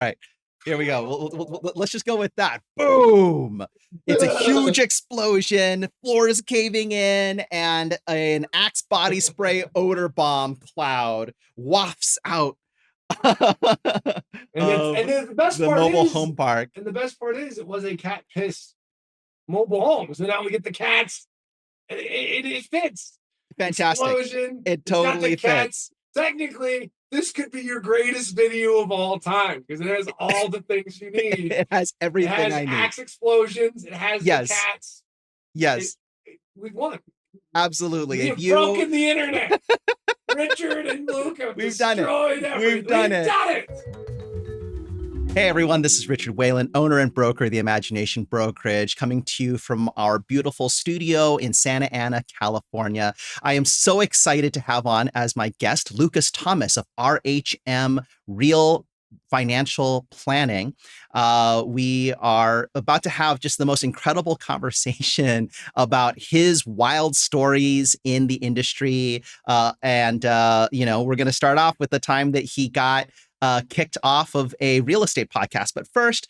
right. Here we go. Let's just go with that. Boom. It's a huge explosion. Floor is caving in, and an Axe body spray odor bomb cloud wafts out And the best the part mobile is, home park. And the best part is, it was a cat piss mobile home. So now we get the cats. It fits. Fantastic. Explosion. It totally fits. Technically, this could be your greatest video of all time because it has all the things you need. It has everything I need. It has Axe explosions. It has the cats. Yes. We've won. Absolutely. We've broken the internet. Richard and Luke have destroyed everything. We've done it. Hey everyone, this is Richard Wayland, owner and broker of the Imagination Brokerage, coming to you from our beautiful studio in Santa Ana, California. I am so excited to have on as my guest Lucas Thomas of RHM Real Financial Planning. We are about to have just the most incredible conversation about his wild stories in the industry. We're going to start off with the time that he got kicked off of a real estate podcast. But first,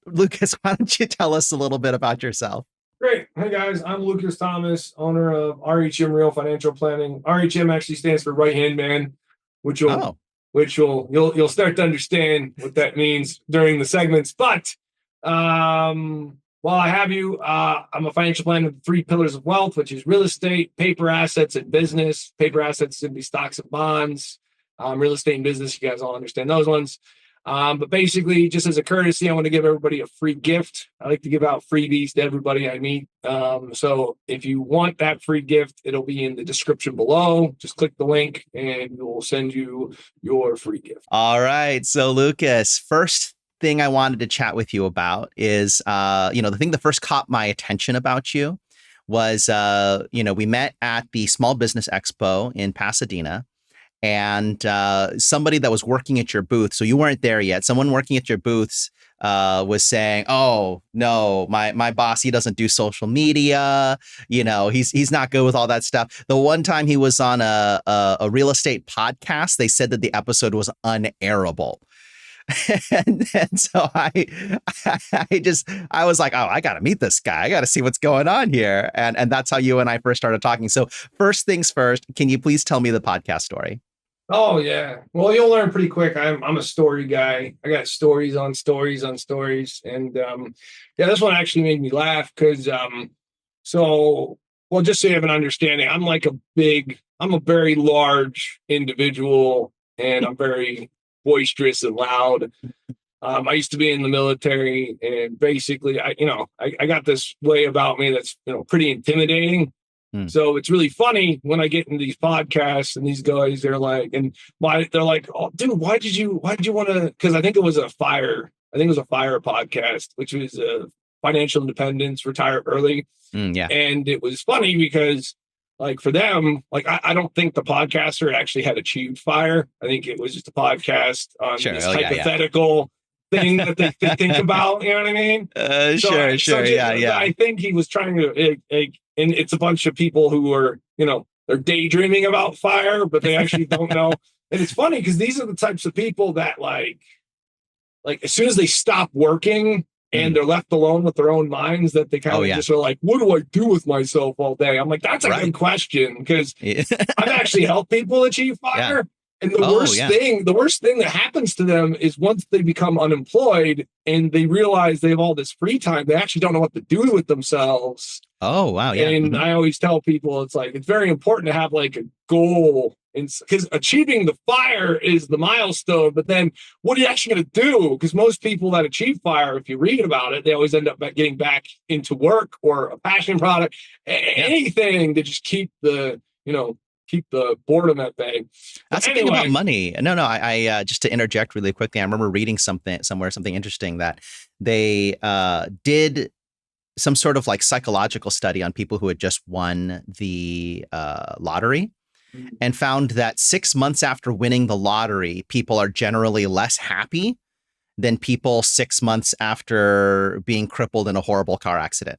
Lucas, why don't you tell us a little bit about yourself? Great. Hey guys, I'm Lucas Thomas, owner of RHM Real Financial Planning. RHM actually stands for Right Hand Man, which you'll start to understand what that means during the segments. But while I have you, I'm a financial planner with 3 pillars of wealth, which is real estate, paper assets, and business. Paper assets would be stocks and bonds. Real estate and business, you guys all understand those ones. But basically, just as a courtesy, I want to give everybody a free gift. I like to give out freebies to everybody I meet. So if you want that free gift, it'll be in the description below. Just click the link and we'll send you your free gift. All right. So Lucas, first thing I wanted to chat with you about is, the thing that first caught my attention about you was, we met at the Small Business Expo in Pasadena. And somebody that was working at your booth, so you weren't there yet, someone working at your booths was saying, oh, no, my boss, he doesn't do social media. He's not good with all that stuff. The one time he was on a real estate podcast, they said that the episode was unairable. and so I was like, oh, I got to meet this guy. I got to see what's going on here. And that's how you and I first started talking. So first things first, can you please tell me the podcast story? Oh, yeah. Well, you'll learn pretty quick. I'm a story guy. I got stories on stories on stories. And this one actually made me laugh because, just so you have an understanding, I'm a very large individual and I'm very boisterous and loud. I used to be in the military and basically I got this way about me that's, pretty intimidating. So it's really funny when I get into these podcasts and these guys, they're like, oh, dude, why did you want to, because I think it was a fire podcast, which was financial independence, retire early. And it was funny because for them, I don't think the podcaster actually had achieved fire. I think it was just a podcast on this hypothetical thing that they think about, you know what I mean? I think he was trying to, and it's a bunch of people who are, they're daydreaming about fire, but they actually don't know. And it's funny because these are the types of people that like as soon as they stop working and they're left alone with their own minds, that they kind of just are like, what do I do with myself all day? I'm like, that's a good question because I've actually helped people achieve fire. Yeah. And the worst thing that happens to them is once they become unemployed and they realize they have all this free time, they actually don't know what to do with themselves. Oh, wow. Yeah. And I always tell people, it's very important to have a goal, because achieving the fire is the milestone. But then what are you actually going to do? Because most people that achieve fire, if you read about it, they always end up getting back into work or a passion product, anything to just keep the boredom at bay. That's the thing about money. No, I just to interject really quickly, I remember reading something interesting that they did some sort of psychological study on people who had just won the lottery and found that 6 months after winning the lottery, people are generally less happy than people 6 months after being crippled in a horrible car accident.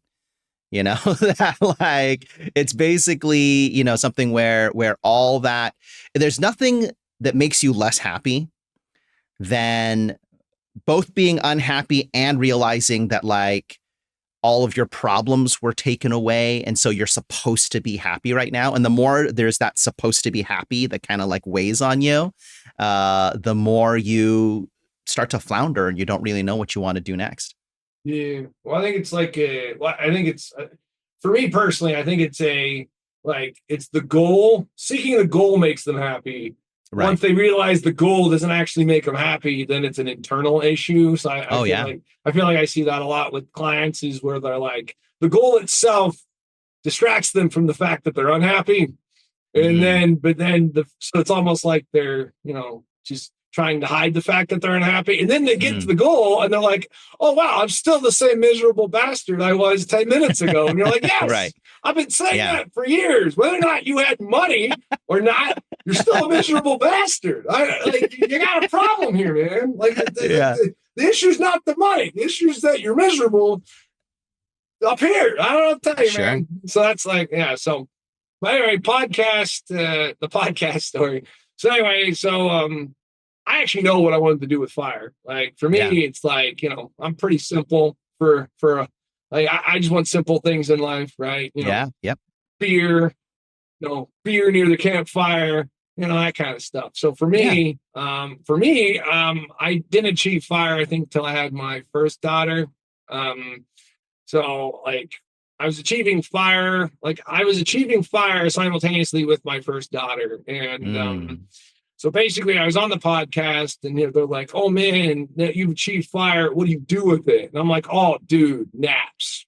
That it's basically, something where all that, there's nothing that makes you less happy than both being unhappy and realizing that like all of your problems were taken away. And so you're supposed to be happy right now. And the more there's that supposed to be happy that kind of like weighs on you, the more you start to flounder and you don't really know what you want to do next. Yeah. Well, I think it's like I think it's for me personally, I think it's it's the goal. Seeking the goal makes them happy. Right. Once they realize the goal doesn't actually make them happy, then it's an internal issue. So I feel like I see that a lot with clients, is where they're like, the goal itself distracts them from the fact that they're unhappy. And so it's almost like they're, just trying to hide the fact that they're unhappy. And then they get to the goal and they're like, oh, wow, I'm still the same miserable bastard I was 10 minutes ago. And you're like, yes, right. I've been saying that for years. Whether or not you had money or not, you're still a miserable bastard. You got a problem here, man. The issue's not the money. The issue is that you're miserable up here. I don't know what to tell you, man. So that's so. But anyway, the podcast story. So anyway, I actually know what I wanted to do with fire. Like for me, it's like, I'm pretty simple I just want simple things in life, right? Beer, beer near the campfire, that kind of stuff. So for me, I didn't achieve fire, I think, till I had my first daughter. I was achieving fire, simultaneously with my first daughter. And so basically I was on the podcast and they're like, oh man, you've achieved fire. What do you do with it? And I'm like, oh dude, naps.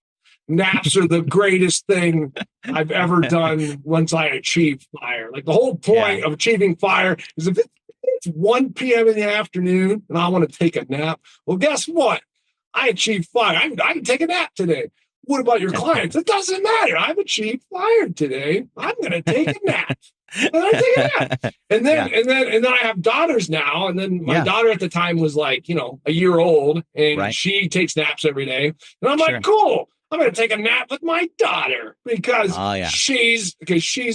Naps are the greatest thing I've ever done once I achieve fire. Like the whole point of achieving fire is if it's 1 p.m. in the afternoon and I want to take a nap, well, guess what? I achieved fire. I can take a nap today. What about your clients? It doesn't matter. I've achieved fire today. I'm going to take a nap. And then I have daughters now. And then my daughter at the time was like, a year old, and she takes naps every day. And I'm like, cool. I'm going to take a nap with my daughter because she's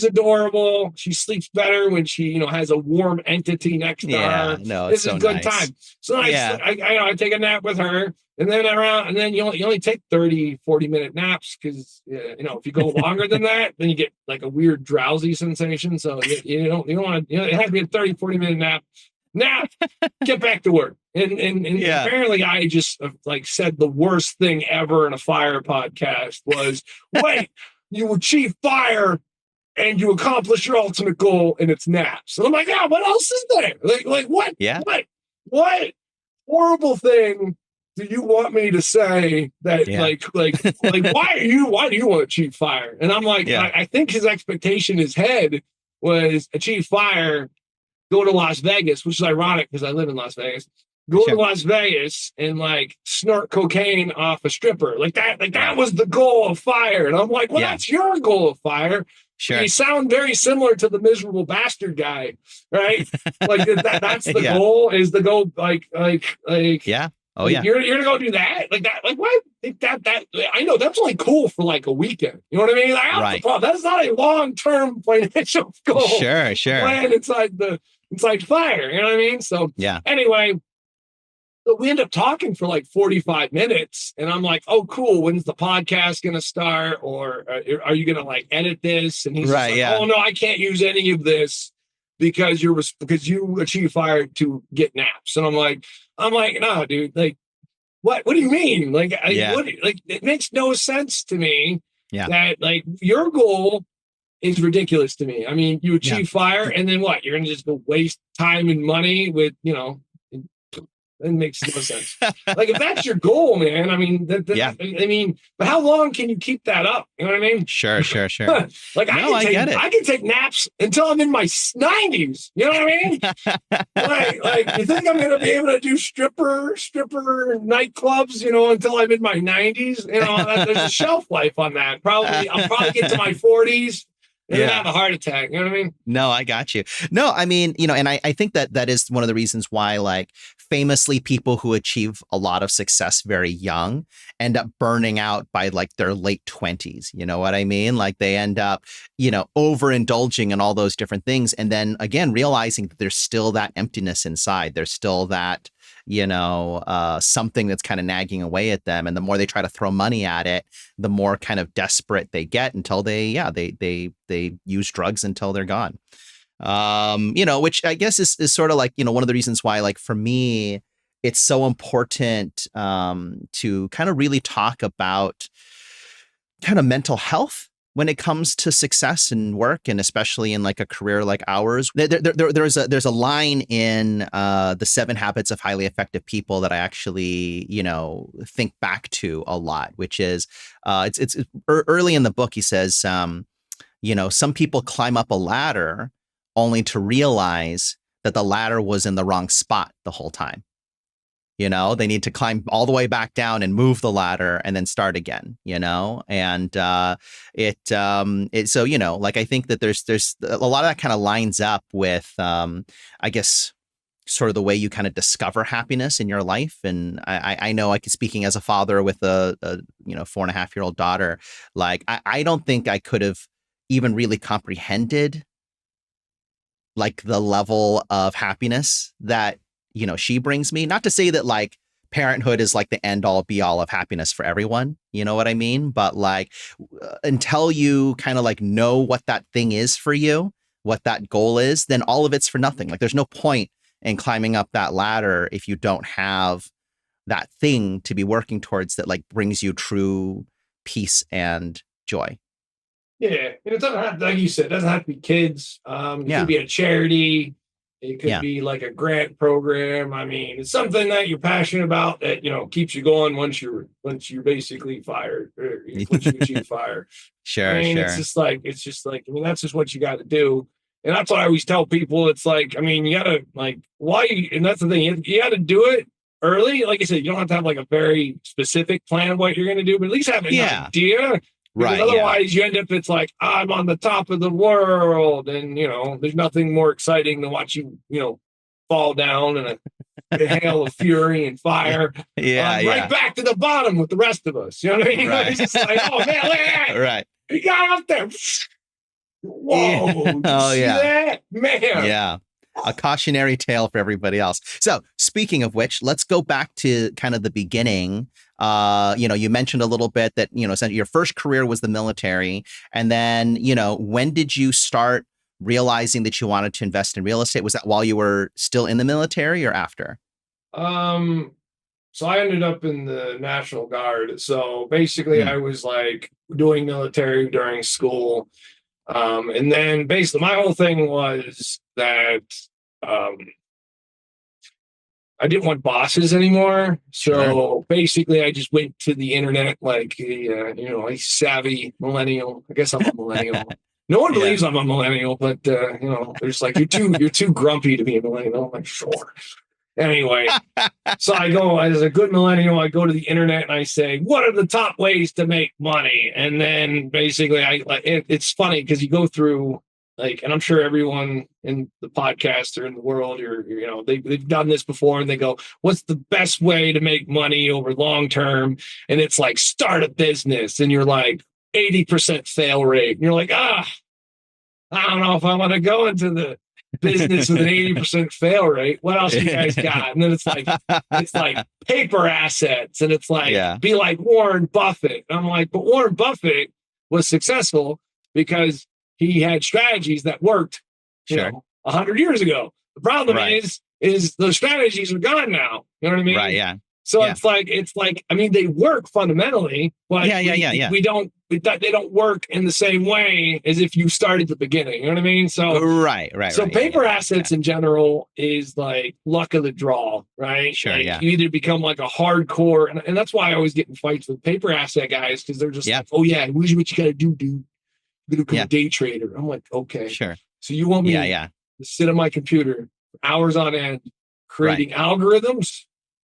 adorable. She sleeps better when she, has a warm entity next to her. No, this is so good nice. time. So I take a nap with her. And then you only take 30, 40-minute naps because, if you go longer than that, then you get like a weird drowsy sensation. So you don't want to, it has to be a 30, 40-minute nap. Now, get back to work. And apparently I just said the worst thing ever in a fire podcast was, wait, you achieve fire and you accomplish your ultimate goal, and it's naps. And I'm like, what else is there? Like what? Yeah. What horrible thing do you want me to say that why do you want to achieve fire? And I'm like, I think his expectation, his head was achieve fire, go to Las Vegas, which is ironic because I live in Las Vegas. Go to Las Vegas and snort cocaine off a stripper. That was the goal of fire. And I'm like, well, that's your goal of fire. Sure. You sound very similar to the miserable bastard guy, right? That's the goal, is to go you're gonna go do that? What? That I know that's only cool for a weekend. You know what I mean? Right. That's not a long-term financial goal. Sure. Plan inside fire. You know what I mean? So anyway, so we end up talking for 45 minutes, and I'm like, oh, cool. When's the podcast gonna start? Or are you gonna edit this? And he's oh no, I can't use any of this because you achieve fire to get naps. And I'm like, no, dude. What do you mean? It makes no sense to me that your goal is ridiculous to me. I mean, you achieve fire, and then what? You're gonna just go waste time and money with it makes no sense. If that's your goal, man, I mean, but how long can you keep that up? You know what I mean? Sure. I get it. I can take naps until I'm in my 90s. You know what I mean? You think I'm going to be able to do stripper nightclubs, until I'm in my 90s? There's a shelf life on that. I'll probably get to my 40s. And then have a heart attack. You know what I mean? No, I got you. No, I mean, and I think that is one of the reasons why, famously, people who achieve a lot of success very young end up burning out by their late 20s. You know what I mean? They end up, overindulging in all those different things. And then again, realizing that there's still that emptiness inside. There's still that, something that's kind of nagging away at them. And the more they try to throw money at it, the more kind of desperate they get until they use drugs until they're gone. Which I guess is sort of like, one of the reasons why, like, for me, it's so important to kind of really talk about kind of mental health when it comes to success and work, and especially in like a career like ours. There's a line in the 7 Habits of Highly Effective People that I actually, think back to a lot, which is it's early in the book. He says, some people climb up a ladder only to realize that the ladder was in the wrong spot the whole time. They need to climb all the way back down and move the ladder and then start again, and so, like, I think that there's a lot of that kind of lines up with, I guess, sort of the way you kind of discover happiness in your life. And I know, like, speaking as a father with a 4.5-year-old daughter, like, I don't think I could have even really comprehended like the level of happiness that she brings me. Not to say that like parenthood is like the end all be all of happiness for everyone. You know what I mean? But like, until you kind of like know what that thing is for you, what that goal is, then all of it's for nothing. Like, there's no point in climbing up that ladder if you don't have that thing to be working towards that like brings you true peace and joy. Yeah. And it doesn't have, like you said, it doesn't have to be kids. It could be a charity. It could be like a grant program. I mean, it's something that you're passionate about that, keeps you going once you're basically fired, or once you achieve fire. Sure. I mean, it's just like, I mean, that's just what you got to do. And that's what I always tell people. It's like, I mean, you got to like, and that's the thing, you got to do it early. Like I said, you don't have to have like a very specific plan of what you're going to do, but at least have an idea. Because otherwise you end up, it's like, I'm on the top of the world. And, there's nothing more exciting than watch you, fall down in a hail of fury and fire. Right back to the bottom with the rest of us. You know what I mean? Right. It's just like, oh, man, look at that. Right. He got up there. Whoa. Oh, yeah. That? Man. Yeah. A cautionary tale for everybody else. So speaking of which, let's go back to kind of the beginning. You mentioned a little bit that, your first career was the military. And then, when did you start realizing that you wanted to invest in real estate? Was that while you were still in the military or after? So I ended up in the National Guard. So basically I was like doing military during school. And then basically my whole thing was that I didn't want bosses anymore. So basically I just went to the internet like a savvy millennial. I guess I'm a millennial. No one believes I'm a millennial, but there's like, you're too grumpy to be a millennial. I'm like, sure. Anyway, so I go, as a good millennial, I go to the internet and I say, what are the top ways to make money? And then basically it's funny because you go through like, and I'm sure everyone in the podcast or in the world, they've done this before and they go, what's the best way to make money over long term? And it's like, start a business. And you're like 80% fail rate. And you're like, I don't know if I want to go into the business with an 80% fail rate. What else you guys got? And then it's like paper assets. And it's like, be like Warren Buffett. And I'm like, but Warren Buffett was successful because he had strategies that worked, 100 years ago. The problem is those strategies are gone now. You know what I mean? Right. Yeah. So it's like, I mean, they work fundamentally, but they don't work in the same way as if you start at the beginning. You know what I mean? So So paper assets in general is like luck of the draw, right? Sure. Like you either become like a hardcore, and that's why I always get in fights with paper asset guys because they're just like, oh yeah, here's what you got to do, dude. You're gonna become a day trader. I'm like, okay, sure. So you want me to sit on my computer for hours on end creating algorithms?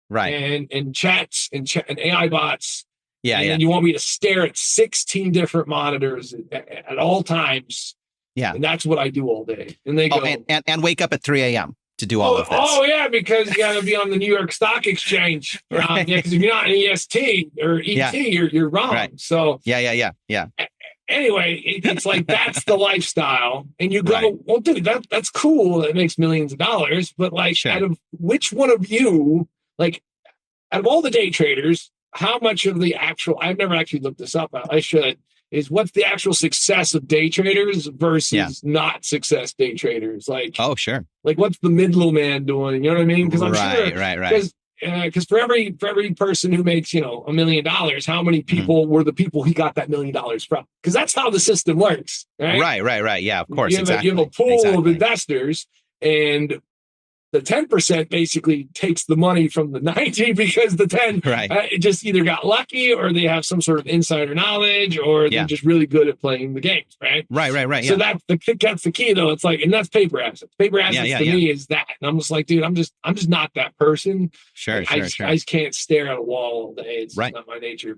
Right. And chats and AI bots. And you want me to stare at 16 different monitors at all times. Yeah. And that's what I do all day. And they go and wake up at 3 a.m. to do all of this. Oh yeah, because you gotta be on the New York Stock Exchange. Because if you're not an EST or ET, you're wrong. Right. So yeah. Anyway, it's like that's the lifestyle. And you go, well, dude, that's cool. That makes millions of dollars. But like out of which one of you like out of all the day traders, how much of the actual, I've never actually looked this up, I should, is what's the actual success of day traders versus not success day traders? Like, Oh, sure. like what's the middle man doing? You know what I mean? Because I'm sure, Right. because for every person who makes $1 million, how many people were the people he got that $1 million from? Because that's how the system works, right? Right. Yeah, of course. You have a pool of investors, and the 10% basically takes the money from the 90 because the 10 it just either got lucky or they have some sort of insider knowledge or they're just really good at playing the games, right? Right. So that's the key though. It's like, and that's paper assets. Paper assets to me is that. And I'm just like, dude, I'm just not that person. Sure. I just can't stare at a wall all day. It's not my nature.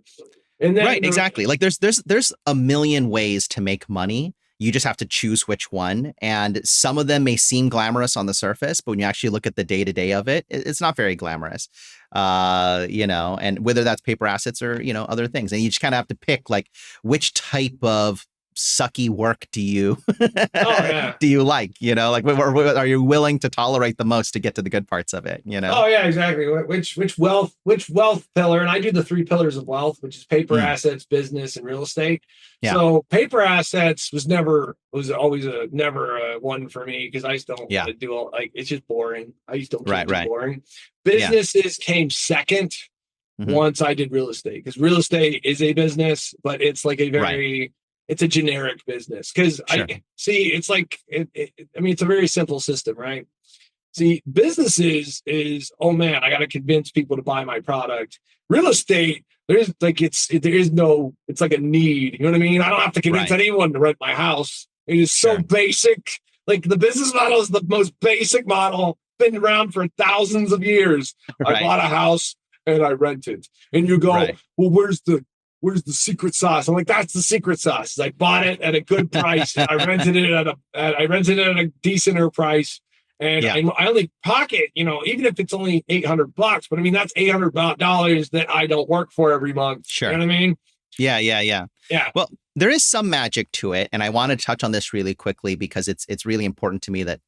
And then, exactly. Like there's a million ways to make money. You just have to choose which one. And some of them may seem glamorous on the surface, but when you actually look at the day-to-day of it, it's not very glamorous. And whether that's paper assets or, other things. And you just kind of have to pick like which type of sucky work do you do you like, like what are you willing to tolerate the most to get to the good parts of it, Oh yeah, exactly. Which wealth pillar, and I do the 3 pillars of wealth, which is paper assets, business, and real estate. So paper assets was always never a one for me because I just don't want to do it's just boring. I just don't keep it boring. Businesses came second once I did real estate, because real estate is a business, but it's like a very it's a generic business because it's like, it's a very simple system, right? See, businesses is, oh man, I got to convince people to buy my product. Real estate, it's like a need. You know what I mean? I don't have to convince anyone to rent my house. It is so basic. Like the business model is the most basic model, been around for thousands of years. I bought a house and I rented. And you go, well, where's the secret sauce? I'm like, that's the secret sauce. I bought it at a good price. And I rented it at a decenter price. And I only pocket, even if it's only $800, but I mean, that's $800 that I don't work for every month. Sure. You know what I mean? Yeah. Well, there is some magic to it. And I want to touch on this really quickly because it's really important to me that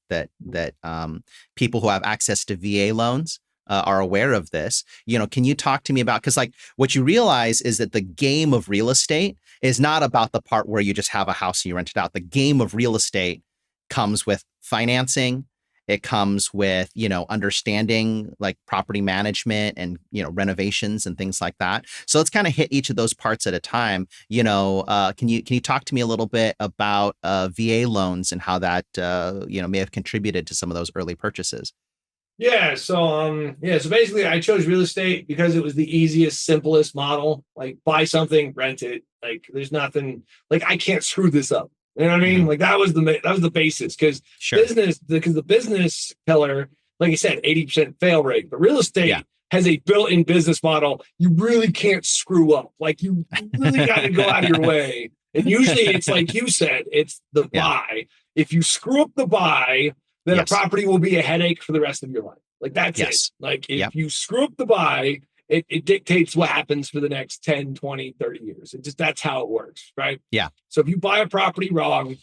people who have access to VA loans are aware of this. Can you talk to me about, because like what you realize is that the game of real estate is not about the part where you just have a house and you rent it out. The game of real estate comes with financing. It comes with, understanding like property management and, renovations and things like that. So let's kind of hit each of those parts at a time. Can you talk to me a little bit about VA loans and how that, may have contributed to some of those early purchases? Yeah. So basically I chose real estate because it was the easiest, simplest model. Like buy something, rent it. Like there's nothing, like I can't screw this up. You know what I mean? Like that was the basis, because the business pillar, like I said, 80% fail rate, but real estate has a built-in business model. You really can't screw up. Like you really got to go out of your way. And usually it's like you said, it's the buy. If you screw up the buy, then a property will be a headache for the rest of your life. Like that's it. Like if you screw up the buy, it dictates what happens for the next 10, 20, 30 years. That's how it works, right? Yeah. So if you buy a property wrong,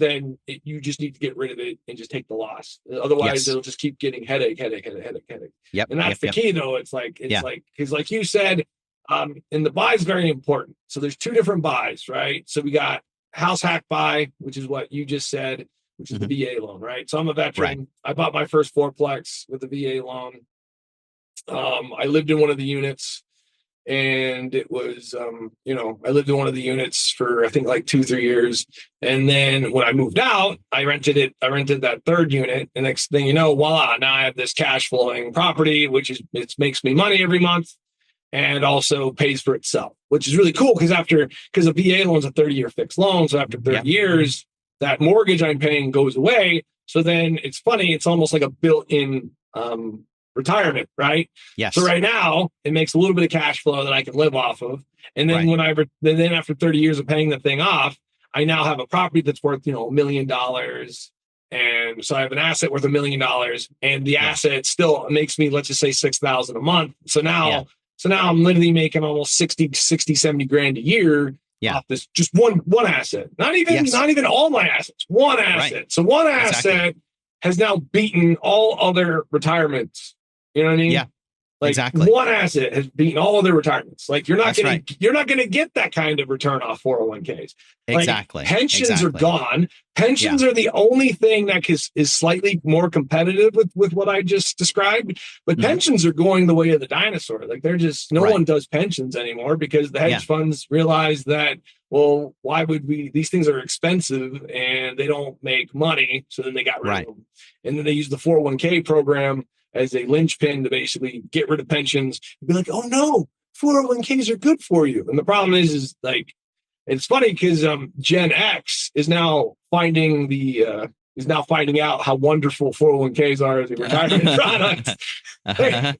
then you just need to get rid of it and just take the loss. Otherwise, it'll just keep getting headache. Yep. And that's the key, though. It's like, because like you said, and the buy is very important. So there's 2 different buys, right? So we got house hack buy, which is what you just said, which is the VA loan, right? So I'm a veteran. I bought my first fourplex with the VA loan. I lived in one of the units, and it was, I lived in one of the units for, I think, like 2-3 years. And then when I moved out, I rented that 3rd unit. And next thing you know, voila, now I have this cash flowing property, it makes me money every month and also pays for itself, which is really cool because a VA loan is a 30-year fixed loan. So after 30 years, that mortgage I'm paying goes away. So then it's funny, it's almost like a built-in, retirement, right? Yes. So right now it makes a little bit of cash flow that I can live off of. And then then after 30 years of paying the thing off, I now have a property that's worth, $1 million. And so I have an asset worth $1 million, and the asset still makes me, let's just say $6,000 a month. So now I'm literally making almost 60, 70 grand a year off this just one asset. Not even all my assets, one asset. Right. So one asset has now beaten all other retirements. You know what I mean? Like Exactly. one asset has beaten all of their retirements. Like you're not That's going right. to you're not going to get that kind of return off 401ks. Like Exactly. pensions are Exactly. gone. Yeah. Pensions are the only thing that is slightly more competitive with what I just described. But Mhm. pensions are going the way of the dinosaur. Like they're just no Right. one does pensions anymore because the hedge Yeah. funds realize that, well, why would we? These things are expensive and they don't make money. So then they got rid Right. of them. And then they use the 401k program as a linchpin to basically get rid of pensions. Be like, oh no, 401ks are good for you. And the problem is like, it's funny because Gen X is now finding out how wonderful 401ks are as a retirement product.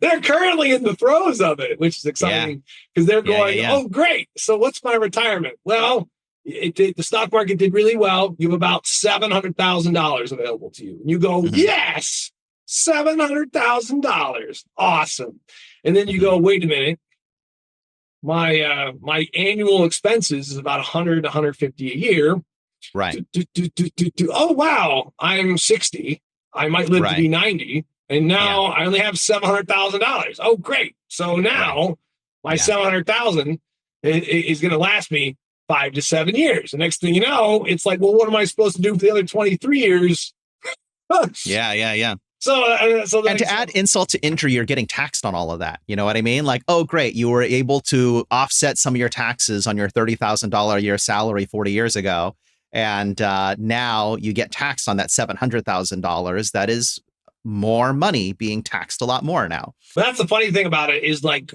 They're currently in the throes of it, which is exciting because they're going, oh, great. So what's my retirement? Well, the stock market did really well. You have about $700,000 available to you. And you go, yes, $700,000. Awesome. And then you go, wait a minute. My annual expenses is about 100 to 150 a year. Right. Oh, wow. I'm 60. I might live to be 90. And now I only have $700,000. Oh, great. So now my 700,000 is going to last me 5 to 7 years. The next thing you know, it's like, well, what am I supposed to do for the other 23 years? Yeah. So and to add insult to injury, you're getting taxed on all of that. You know what I mean? Like, oh, great. You were able to offset some of your taxes on your $30,000 a year salary 40 years ago. And now you get taxed on that $700,000. That is more money being taxed a lot more now. But that's the funny thing about it is like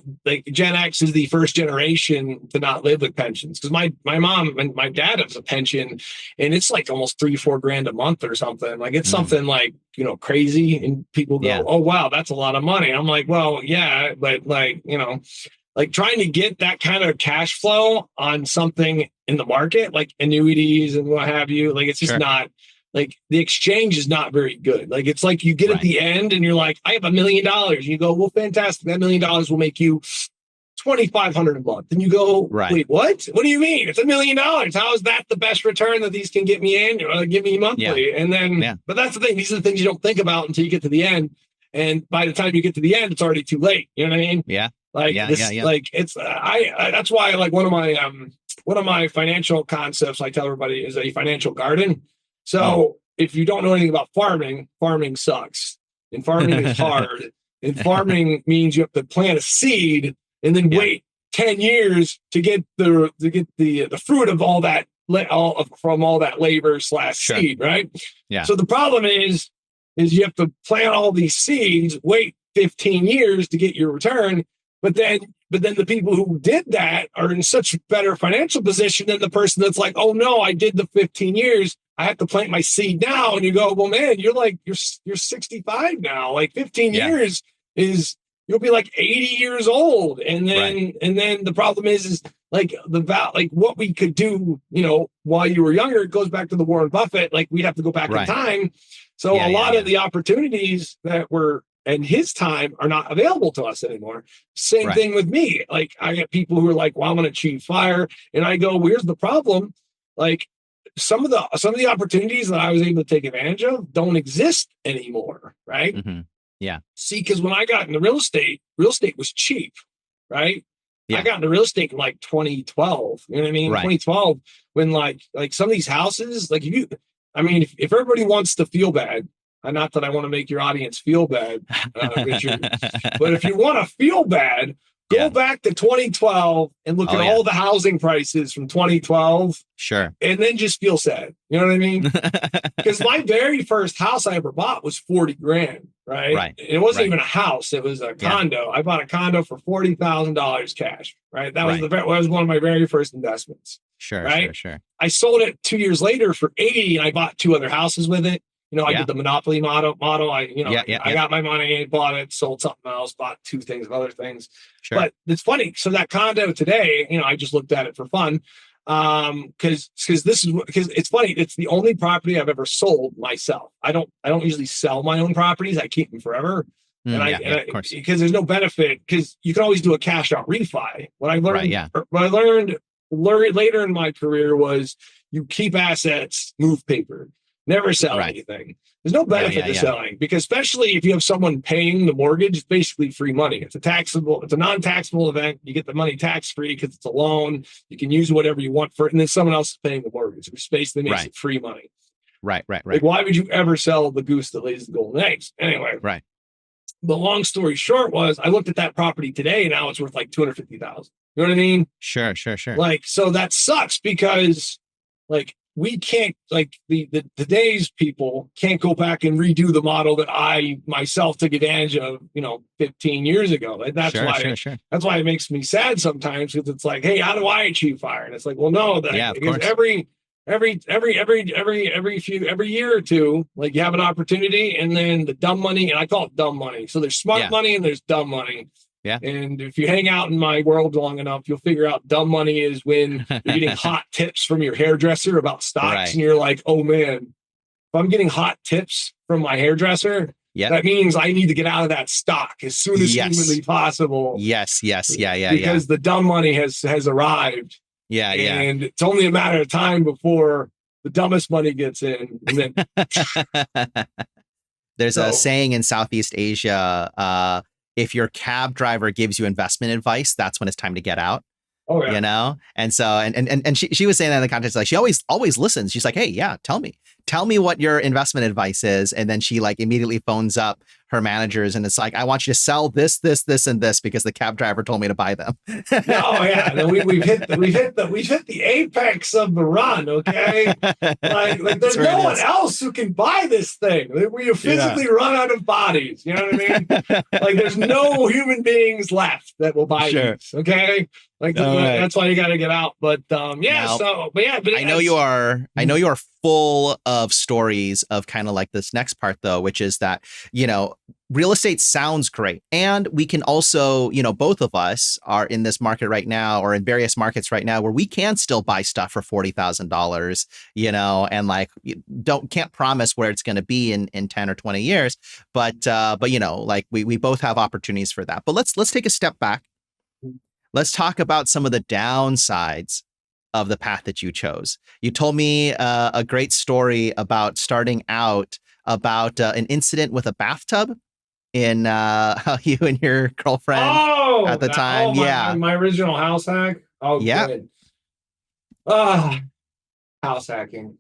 Gen X is the first generation to not live with pensions because my mom and my dad has a pension and it's like almost $3-4 a month or something. Like it's something like, crazy. And people go, oh, wow, that's a lot of money. I'm like, well, yeah, but like, like trying to get that kind of cash flow on something in the market, like annuities and what have you, like it's just not. Like the exchange is not very good. Like it's like you get at the end and you're like, I have $1 million. And you go, well, fantastic. That $1 million will make you $2,500 a month. And you go, wait, what? What do you mean? It's $1 million. How is that the best return that these can get me in? Give me monthly. Yeah. And then, but that's the thing. These are the things you don't think about until you get to the end. And by the time you get to the end, it's already too late. You know what I mean? Yeah. Like like it's that's why like one of my financial concepts I tell everybody is a financial garden. So if you don't know anything about farming, farming sucks. And farming is hard. And farming means you have to plant a seed and then wait 10 years to get the fruit of all that from all that labor / seed, right? Yeah. So the problem is you have to plant all these seeds, wait 15 years to get your return. But then the people who did that are in such better financial position than the person that's like, oh no, I did the 15 years. I have to plant my seed now. And you go, well, man, you're 65 now. Like 15 years is you'll be like 80 years old. And then the problem is like like what we could do, while you were younger, it goes back to the Warren Buffett. Like we'd have to go back in time. So a lot of the opportunities that were in his time are not available to us anymore. Same thing with me. Like I get people who are like, well, I'm going to achieve FIRE. And I go, well, here's the problem. Like some of the opportunities that I was able to take advantage of don't exist anymore. Right. Yeah. See, because when I got into real estate was cheap. Right. Yeah. I got into real estate in like 2012. You know what I mean? 2012, when like some of these houses, like if everybody wants to feel bad, not that I want to make your audience feel bad, Richard, but if you want to feel bad, go back to 2012 and look at all the housing prices from 2012. Sure. And then just feel sad. You know what I mean? Because my very first house I ever bought was $40,000. Right. It wasn't even a house. It was a condo. I bought a condo for $40,000 cash. Right. That was one of my very first investments. Sure. Right. Sure. I sold it 2 years later for 80 and I bought 2 other houses with it. I did the monopoly model. I got my money, bought it, sold something else, bought 2 things of other things. Sure. But it's funny. So that condo today, I just looked at it for fun. Because it's funny. It's the only property I've ever sold myself. I don't usually sell my own properties. I keep them forever. Of course. Because there's no benefit because you can always do a cash out refi. What I learned later in my career was you keep assets, move paper. Never sell Right. anything. There's no benefit to Yeah. selling, because especially if you have someone paying the mortgage, it's basically free money. It's a non-taxable event. You get the money tax-free because it's a loan. You can use whatever you want for it, and then someone else is paying the mortgage, which basically makes it free money. Right. Like, why would you ever sell the goose that lays the golden eggs? Anyway, Right. the long story short was, I looked at that property today, and now it's worth like $250,000. You know what I mean? Sure. Like, so that sucks, because like, we can't, like, the today's people can't go back and redo the model that I myself took advantage of, 15 years ago. And that's that's why it makes me sad sometimes, because it's like, hey, how do I achieve fire? And it's like, well, no, because every year or two, like, you have an opportunity, and then the dumb money, and I call it dumb money. So there's smart money and there's dumb money. Yeah. And if you hang out in my world long enough, you'll figure out dumb money is when you're getting hot tips from your hairdresser about stocks. And you're like, oh man, if I'm getting hot tips from my hairdresser, that means I need to get out of that stock as soon as humanly possible. Yes. Because the dumb money has arrived. Yeah. And it's only a matter of time before the dumbest money gets in. And then there's a saying in Southeast Asia, if your cab driver gives you investment advice, that's when it's time to get out. Oh, yeah. And so, and she was saying that in the context, like, she always listens. She's like, hey, yeah, tell me what your investment advice is. And then she like immediately phones up her managers, and it's like, I want you to sell this, and this, because the cab driver told me to buy them. No, we've hit the apex of the run. Okay. Like there's no one else who can buy this thing. We have physically run out of bodies. You know what I mean? Like, there's no human beings left that will buy these. Okay. Like, that's why you got to get out. But I know you are full of stories of kind of like this next part, though, which is that, real estate sounds great. And we can also, both of us are in this market right now, or in various markets right now, where we can still buy stuff for $40,000, and like, can't promise where it's going to be in 10 or 20 years. But like we both have opportunities for that. But let's take a step back. Let's talk about some of the downsides of the path that you chose. You told me a great story about starting out, about an incident with a bathtub in how you and your girlfriend at the time. My original house hack. Oh, yeah. Good. House hacking.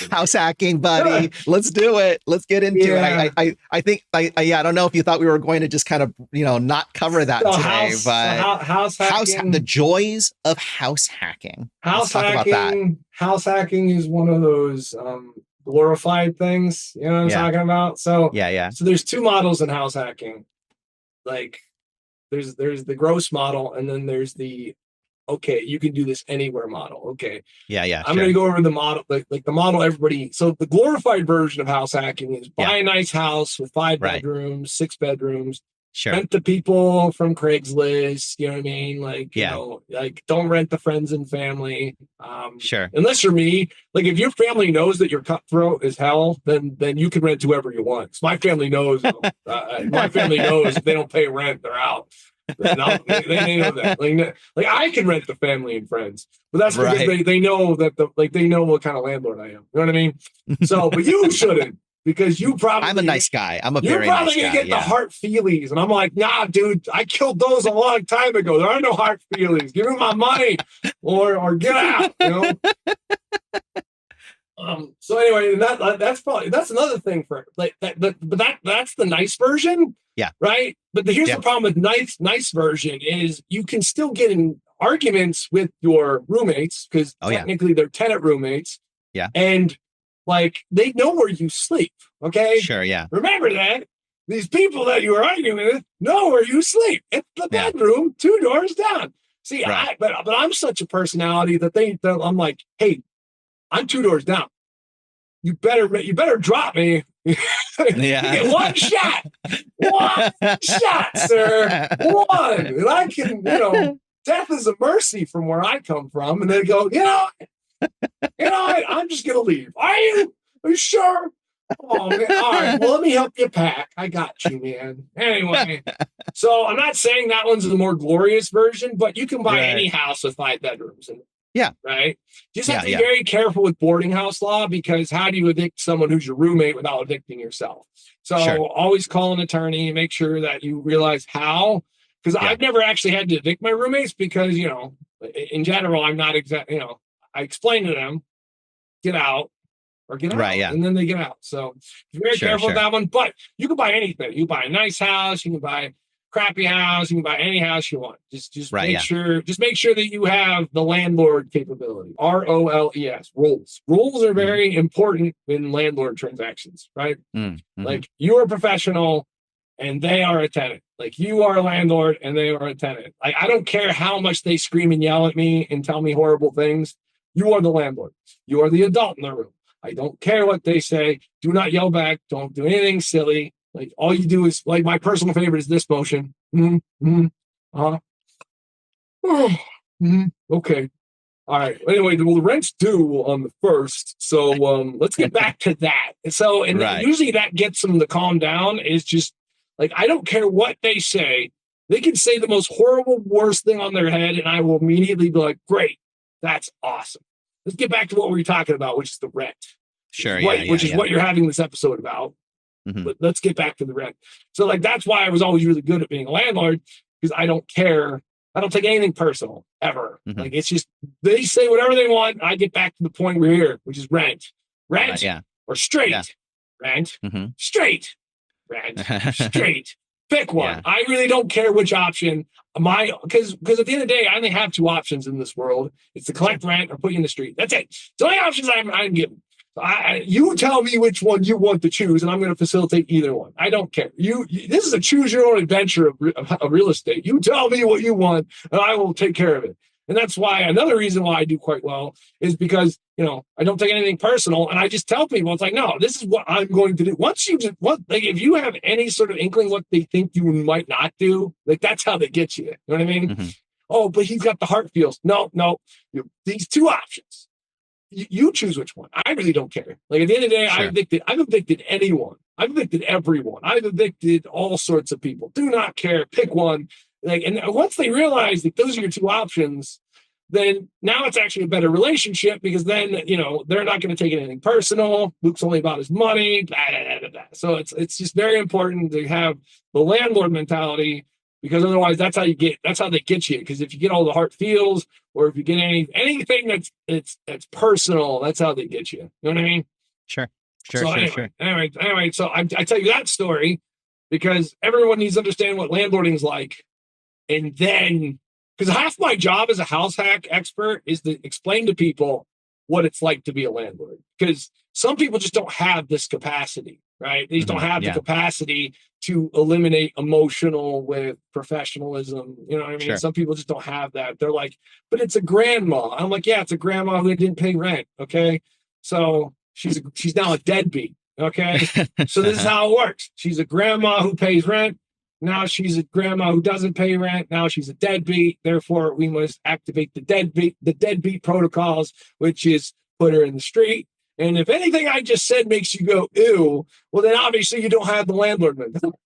House hacking, buddy. Let's do it. Let's get into it. I think I don't know if you thought we were going to just kind of not cover that today, but house hacking, the joys of house hacking. House hacking is one of those glorified things. You know what I'm talking about? So So there's two models in house hacking. Like, there's the gross model, and then there's the okay, you can do this anywhere model. Okay. I'm going to go over the model, like the model everybody. So the glorified version of house hacking is buy a nice house with 5 bedrooms, 6 bedrooms, rent to people from Craigslist. You know what I mean? Like, like, don't rent the friends and family. Unless you're me, like, if your family knows that you're cutthroat as hell, then you can rent to whoever you want. So my family knows, if they don't pay rent, they're out. They know that. Like I can rent the family and friends, but that's because they know that they know what kind of landlord I am. You know what I mean? So, but you shouldn't, because I'm a nice guy. I'm a very nice guy. You're probably gonna get the heart feelies, and I'm like, nah, dude, I killed those a long time ago. There are no heart feelings. Give me my money, or get out. So anyway, that's another thing for like that. But that's the nice version. Yeah. Right. But here's the problem with nice version is you can still get in arguments with your roommates, because technically they're tenant roommates. Yeah. And like, they know where you sleep. Okay. Sure. Yeah. Remember that these people that you are arguing with know where you sleep. It's the bedroom 2 doors down. See, but I'm such a personality that I'm like, hey, I'm 2 doors down. You better drop me. You get one shot, sir. One. And I can, death is a mercy from where I come from. And they go, I'm just gonna leave. Are you sure? Oh man. All right. Well, let me help you pack. I got you, man. Anyway, so I'm not saying that one's the more glorious version, but you can buy any house with 5 bedrooms. And Yeah. Right. Just have Yeah. to be Yeah. very careful with boarding house law, because how do you evict someone who's your roommate without evicting yourself? So Sure. always call an attorney, make sure that you realize how, because Yeah. I've never actually had to evict my roommates because, in general, I'm not I explain to them, get out or get Right. out, Yeah. and then they get out. So be very Sure. careful with Sure. that one. But you can buy anything. You can buy a nice house, you can buy a crappy house, you can buy any house you want. Just Right. make Yeah. sure that you have the landlord capability. ROLES, rules. Rules are very important in landlord transactions, right? Like, you are a professional and they are a tenant. Like, you are a landlord and they are a tenant. Like, I don't care how much they scream and yell at me and tell me horrible things. You are the landlord. You are the adult in the room. I don't care what they say. Do not yell back. Don't do anything silly. Like, all you do is, like, my personal favorite is this motion. Okay. All right. Anyway, well, the rent's due on the 1st. So let's get back to that. And Right. usually that gets them to calm down. Is just like, I don't care what they say. They can say the most horrible, worst thing on their head, and I will immediately be like, great, that's awesome. Let's get back to what we were talking about, which is the rent. Sure. Which is what you're having this episode about. But let's get back to the rent. So, like, that's why I was always really good at being a landlord, because I don't care. I don't take anything personal ever. Like, it's just, they say whatever they want. I get back to the point we're here, which is rent, or straight, rent, straight, rent, straight. Pick one. I really don't care which option. Because at the end of the day, I only have 2 options in this world. It's to collect rent or put you in the street. That's it. It's the only options I'm given. You tell me which one you want to choose, and I'm going to facilitate either one. I don't care. This is a choose your own adventure of real estate. You tell me what you want, and I will take care of it. And that's why, another reason why I do quite well is because, I don't take anything personal, and I just tell people, it's like, no, this is what I'm going to do. If you have any sort of inkling what they think you might not do, like, that's how they get you. You know what I mean? Oh, but he's got the heart feels. No, these 2 options. You choose which one. I really don't care. Like, at the end of the day, sure. I've evicted anyone. I've evicted everyone. I've evicted all sorts of people. Do not care. Pick one. Like, and once they realize that those are your 2 options, then now it's actually a better relationship, because then, they're not going to take anything personal. Luke's only about his money. Blah, blah, blah, blah. So it's just very important to have the landlord mentality, because otherwise that's how they get you. Because if you get all the heart feels, or if you get anything that's personal, that's how they get you. You know what I mean? Sure. Anyway, so I tell you that story because everyone needs to understand what landlording is like. And then, because half my job as a house hack expert is to explain to people what it's like to be a landlord. Because some people just don't have this capacity, right? They just don't have the capacity to eliminate emotional with professionalism. You know what I mean? Sure. Some people just don't have that. They're like, but it's a grandma. I'm like, yeah, it's a grandma who didn't pay rent. Okay. So she's now a deadbeat. Okay. So this is how it works. She's a grandma who pays rent. Now she's a grandma who doesn't pay rent. Now she's a deadbeat. Therefore, we must activate the deadbeat protocols, which is put her in the street. And if anything I just said makes you go, ew, well, then obviously you don't have the landlord mentality.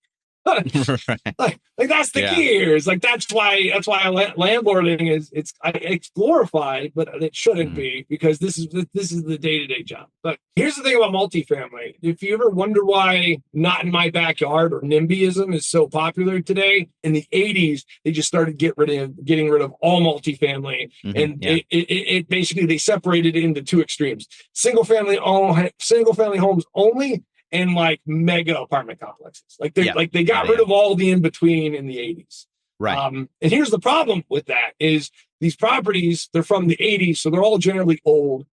like that's the key here. Is like that's why landlording is it's glorified, but it shouldn't be, because this is the day-to-day job. But here's the thing about multifamily. If you ever wonder why not in my backyard or NIMBYism is so popular today, in the 80s they just started getting rid of all multifamily, and it basically they separated it into 2 extremes: single family homes only, and like mega apartment complexes. Like they got rid of all the in between in the 80s. Right. And here's the problem with that is these properties, they're from the 80s, so they're all generally old.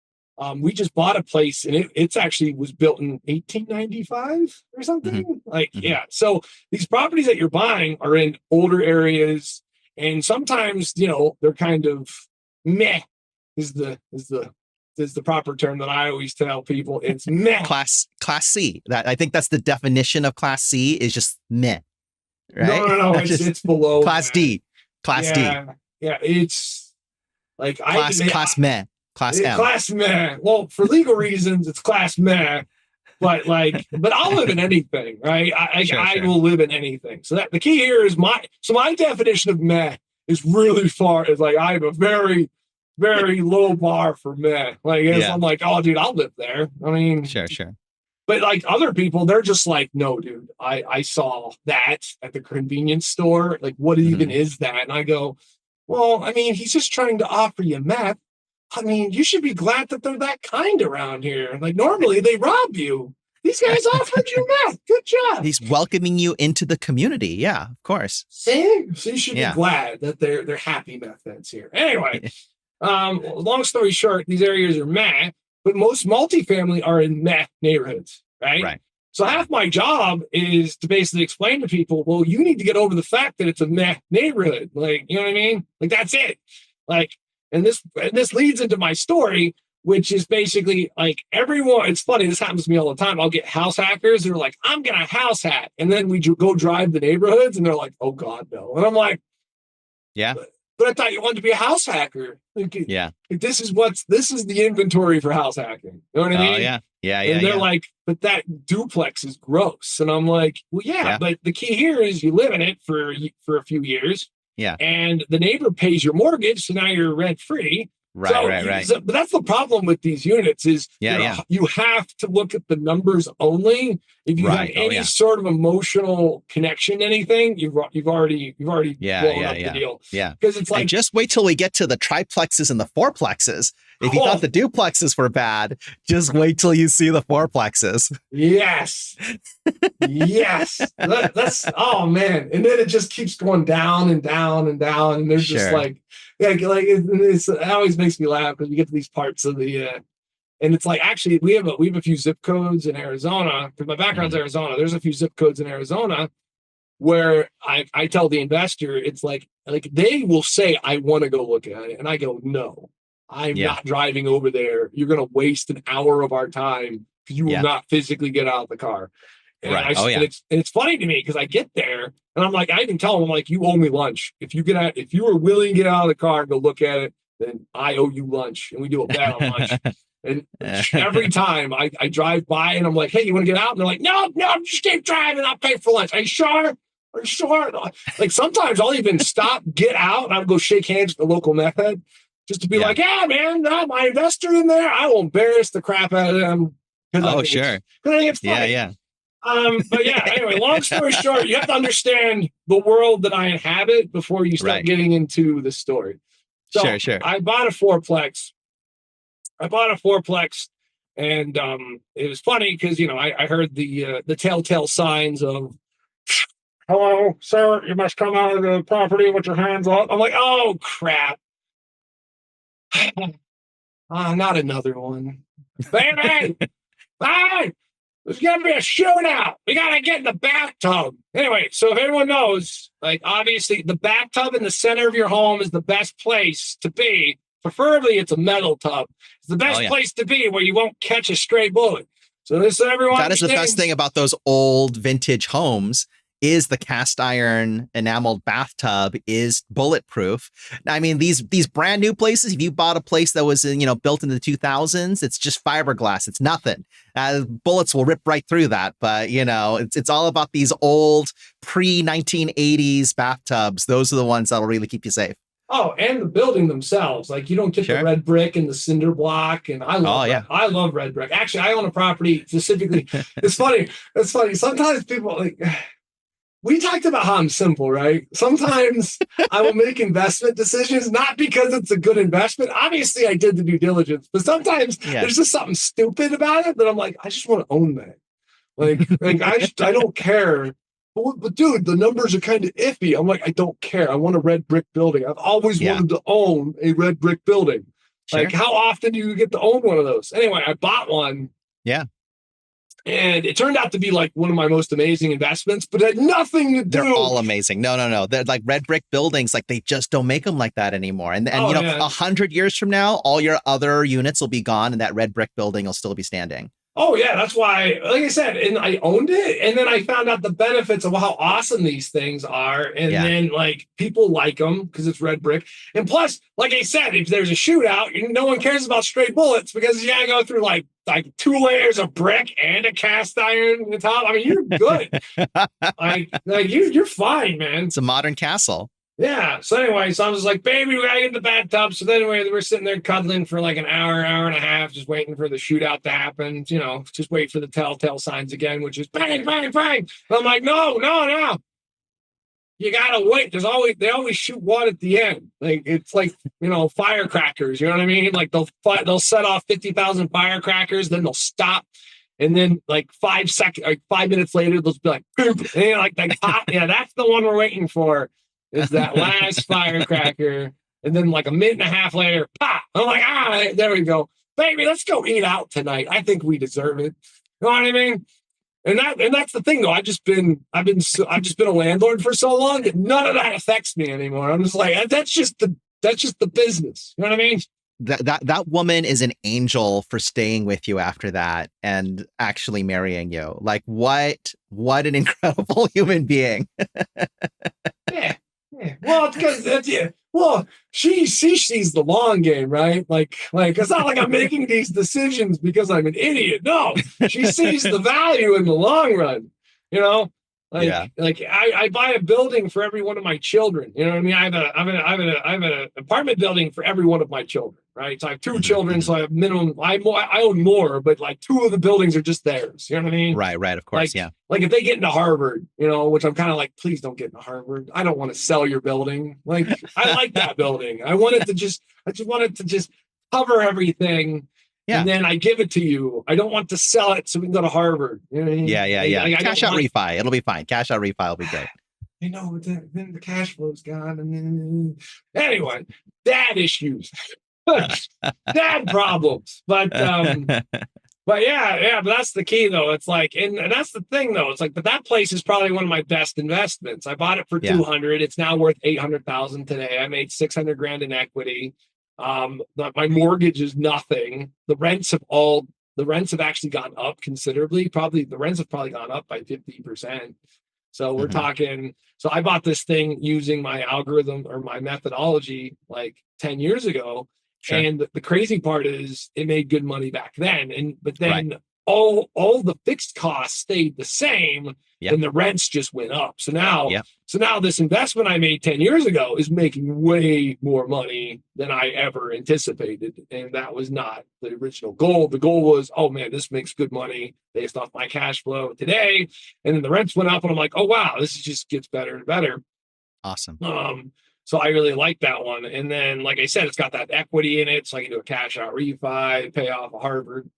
We just bought a place, and it's actually was built in 1895 or something. So these properties that you're buying are in older areas, and sometimes they're kind of meh is the proper term that I always tell people. It's meh. Class C. I think that's the definition of Class C, is just meh. Right? No. It's below Class D. Class D. Yeah, it's like class meh. Class M. Class meh. Well, for legal reasons, it's class meh. But I'll live in anything, right? I will live in anything. So that the key here is my definition of meh is really far. Is like I have a very very low bar for me. Like, Yeah. I'm like, oh, dude, I'll live there. I mean, Sure. Sure. but like other people, they're just like, no, dude, I saw that at the convenience store. Like, what even Hmm. is that? And I go, well, I mean, he's just trying to offer you meth. I mean, you should be glad that they're that kind around here. Like, normally they rob you. These guys offered you meth. Good job. He's welcoming you into the community. Yeah, of course. See? So you should be Yeah. glad that they're happy meth heads here. Anyway, long story short, these areas are meh, but most multifamily are in meh neighborhoods, right? Right. So half my job is to basically explain to people, well, you need to get over the fact that it's a meh neighborhood. Like, you know what I mean? Like, that's it. Like, and this leads into my story, which is basically like everyone. It's funny. This happens to me all the time. I'll get house hackers. They're like, I'm going to house hack. And then we go drive the neighborhoods and they're like, oh God, no. And I'm like, Yeah. but I thought you wanted to be a house hacker. Like, Yeah. this is the inventory for house hacking. You know what I mean? Oh, yeah. Yeah. And they're like, but that duplex is gross. And I'm like, well, yeah, but the key here is you live in it for a few years. Yeah. And the neighbor pays your mortgage, so now you're rent free. Right. But that's the problem with these units is you have to look at the numbers only. If you have any sort of emotional connection to anything, you've already blown up the deal. Yeah. Because it's like, and just wait till we get to the triplexes and the fourplexes. If you thought the duplexes were bad, just wait till you see the fourplexes. Yes. Yes. That's, oh man. And then it just keeps going down and down and down. And they're just like it always makes me laugh because we get to these parts of the, and it's like, actually, we have a few zip codes in Arizona because my background's Arizona. There's a few zip codes in Arizona where I tell the investor, it's like they will say, I want to go look at it. And I go, no, I'm not driving over there. You're going to waste an hour of our time because you will not physically get out of the car. And and it's funny to me because I get there and I'm like, I even tell them, I'm like, you owe me lunch. If you are willing to get out of the car and go look at it, then I owe you lunch. And we do a bet on lunch. And every time I drive by and I'm like, hey, you want to get out? And they're like, no, just keep driving. I'll pay for lunch. Are you sure? Are you sure? Like sometimes I'll even stop, get out, and I'll go shake hands with the local meth head just to be like, yeah, man, my investor in there. I will embarrass the crap out of them. Oh, sure. Because I think it's funny. Yeah. But yeah, anyway, long story short, you have to understand the world that I inhabit before you start getting into the story. So sure. I bought a fourplex. And it was funny because, I heard the telltale signs of, hello, sir, you must come out of the property with your hands up. I'm like, oh, crap. Not another one. Baby, bye. There's going to be a shootout. We got to get in the bathtub. Anyway, so if everyone knows, like, obviously, the bathtub in the center of your home is the best place to be. Preferably, it's a metal tub. It's the best place to be where you won't catch a stray bullet. So this everyone. That is the best thing about those old vintage homes is the cast iron enameled bathtub is bulletproof. I mean, these brand new places, if you bought a place that was, built in the 2000s, it's just fiberglass. It's nothing. Bullets will rip right through that. But, it's all about these old pre-1980s bathtubs. Those are the ones that'll really keep you safe. Oh, and the building themselves. Like, you don't get the red brick and the cinder block. And I love red brick. Actually, I own a property specifically. It's funny. Sometimes people we talked about how I'm simple, right? Sometimes I will make investment decisions, not because it's a good investment. Obviously, I did the due diligence, but sometimes there's just something stupid about it that I'm like, I just want to own that. Like I don't care. But dude, the numbers are kind of iffy. I'm like, I don't care. I want a red brick building. I've always wanted to own a red brick building. Sure. Like, how often do you get to own one of those? Anyway, I bought one. Yeah. And it turned out to be like one of my most amazing investments, but it had nothing to do. They're all amazing. No. They're like red brick buildings. Like, they just don't make them like that anymore. And 100 years from now, all your other units will be gone and that red brick building will still be standing. Oh, yeah, that's why, like I said, and I owned it. And then I found out the benefits of how awesome these things are. And then, like, people like them because it's red brick. And plus, like I said, if there's a shootout, no one cares about stray bullets because you got to go through, like 2 layers of brick and a cast iron on the top. I mean, you're good. like you're fine, man. It's a modern castle. Yeah. So anyway, so I was like, baby, we gotta get in the bathtub. So then anyway, we're sitting there cuddling for like an hour, hour and a half, just waiting for the shootout to happen. You know, just wait for the telltale signs again, which is bang, bang, bang. But I'm like, no, no, no. You gotta wait. They always shoot one at the end. Like it's like, firecrackers. You know what I mean? Like they'll set off 50,000 firecrackers, then they'll stop. And then like 5 seconds, like 5 minutes later, they'll be like, and, like hot. Yeah, that's the one we're waiting for. Is that last firecracker. And then like a minute and a half later, pop. I'm like, there we go. Baby, let's go eat out tonight. I think we deserve it. You know what I mean? And that's the thing though. I've just been a landlord for so long that none of that affects me anymore. I'm just like, that's just the business. You know what I mean? That woman is an angel for staying with you after that and actually marrying you. Like what an incredible human being. Yeah. Yeah. Well, it's because well, she sees the long game, right? Like it's not like I'm making these decisions because I'm an idiot. No, she sees the value in the long run. You know, like I buy a building for every one of my children. You know what I mean? I have an apartment building for every one of my children. Right. So I have two children, so I have minimum. I own more, but like two of the buildings are just theirs. You know what I mean? Right. Of course. Like, like if they get into Harvard, which I'm kind of like, please don't get into Harvard. I don't want to sell your building. Like I like that building. I just want it to just cover everything. Yeah. And then I give it to you. I don't want to sell it so we can go to Harvard. You know what I mean? Yeah. Cash out refi. It'll be fine. Cash out refi will be great. Then the cash flow's gone. And then anyway, dad issues. Dad problems. But but that's the key though. It's like, and that's the thing though. It's like, but that place is probably one of my best investments. I bought it for 200. It's now worth 800,000 today. I made 600 grand in equity. My mortgage is nothing. The rents have actually gone up considerably. The rents have probably gone up by 50%. So we're talking, so I bought this thing using my algorithm or my methodology like 10 years ago. Sure. And the crazy part is it made good money back then. But then all the fixed costs stayed the same and the rents just went up. So now this investment I made 10 years ago is making way more money than I ever anticipated. And that was not the original goal. The goal was, oh man, this makes good money based off my cash flow today. And then the rents went up and I'm like, oh wow, this just gets better and better. Awesome. So I really like that one. And then, like I said, it's got that equity in it. So I can do a cash out refi, pay off a Harvard,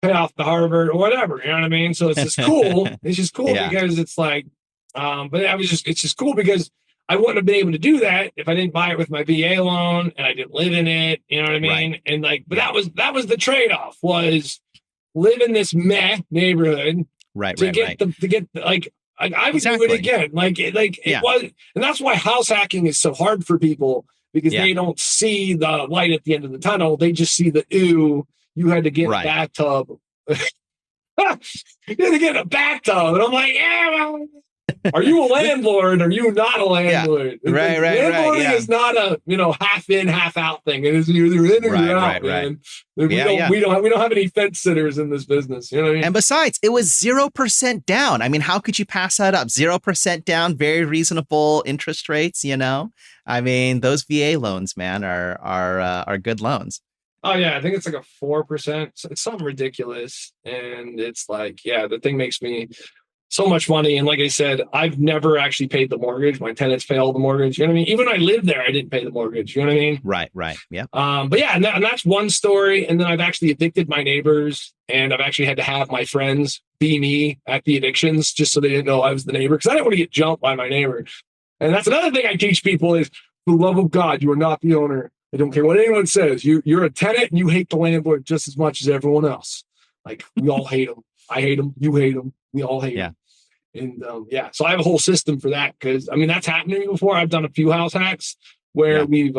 pay off the Harvard or whatever. You know what I mean? So it's just cool. It's just cool because it's like, it's just cool because I wouldn't have been able to do that if I didn't buy it with my VA loan and I didn't live in it. You know what I mean? Right. And like, but that was the trade-off, was live in this meh neighborhood. To get I would do it again. It was, and that's why house hacking is so hard for people, because they don't see the light at the end of the tunnel. They just see the you had to get a bathtub. You had to get a bathtub, and I'm like, well, are you a landlord? Or are you not a landlord? Landlording is not a half in, half out thing. It is either in or you're out, man. We don't have any fence sitters in this business. You know what I mean? And besides, it was 0% down. I mean, how could you pass that up? 0% down, very reasonable interest rates. I mean, those VA loans, man, are good loans. Oh yeah, I think it's like a 4%. It's something ridiculous, and it's like, the thing makes me so much money. And like I said, I've never actually paid the mortgage. My tenants pay all the mortgage. You know what I mean? Even when I lived there, I didn't pay the mortgage. You know what I mean? Right. Yeah. But yeah, and that's one story. And then I've actually evicted my neighbors, and I've actually had to have my friends be me at the evictions just so they didn't know I was the neighbor, because I didn't want to get jumped by my neighbor. And that's another thing I teach people is, for the love of God, you are not the owner. I don't care what anyone says. You're a tenant, and you hate the landlord just as much as everyone else. Like, we all hate them. I hate them. You hate them. We all hate them. And so I have a whole system for that, because I mean, that's happened to me before. I've done a few house hacks where we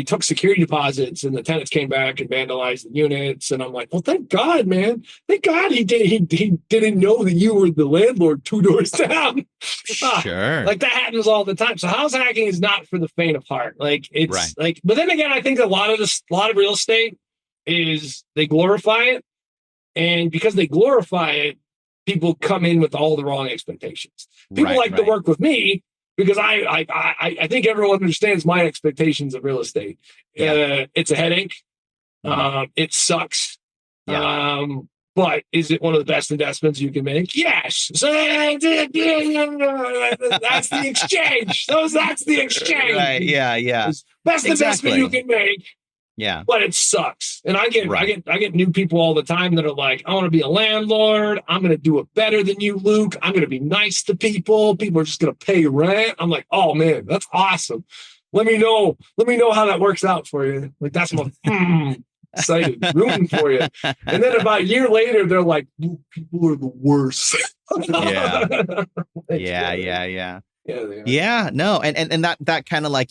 took security deposits and the tenants came back and vandalized the units. And I'm like, well, thank God, man. Thank God he didn't know that you were the landlord 2 doors down. Sure. Like, that happens all the time. So house hacking is not for the faint of heart. Like, it's but then again, I think a lot of real estate is they glorify it. And because they glorify it, people come in with all the wrong expectations. People like to work with me because I think everyone understands my expectations of real estate. Yeah. It's a headache. Mhm. It sucks. Yeah. But is it one of the best investments you can make? Yes. So that's the exchange. That's the exchange. Right. Yeah. Yeah. It's best investment you Exactly. can make, Yeah. but it sucks. And I get Right. new people all the time that are like, I want to be a landlord. I'm going to do it better than you, Luke. I'm going to be nice to people. People are just going to pay rent. I'm like, oh man, that's awesome. Let me know. Let me know how that works out for you. Like that's my excited, rooting for you. And then about a year later, they're like, people are the worst. Yeah. Thanks, Yeah. brother. Yeah. Yeah. Yeah, they are. Yeah, no, and that kind of like,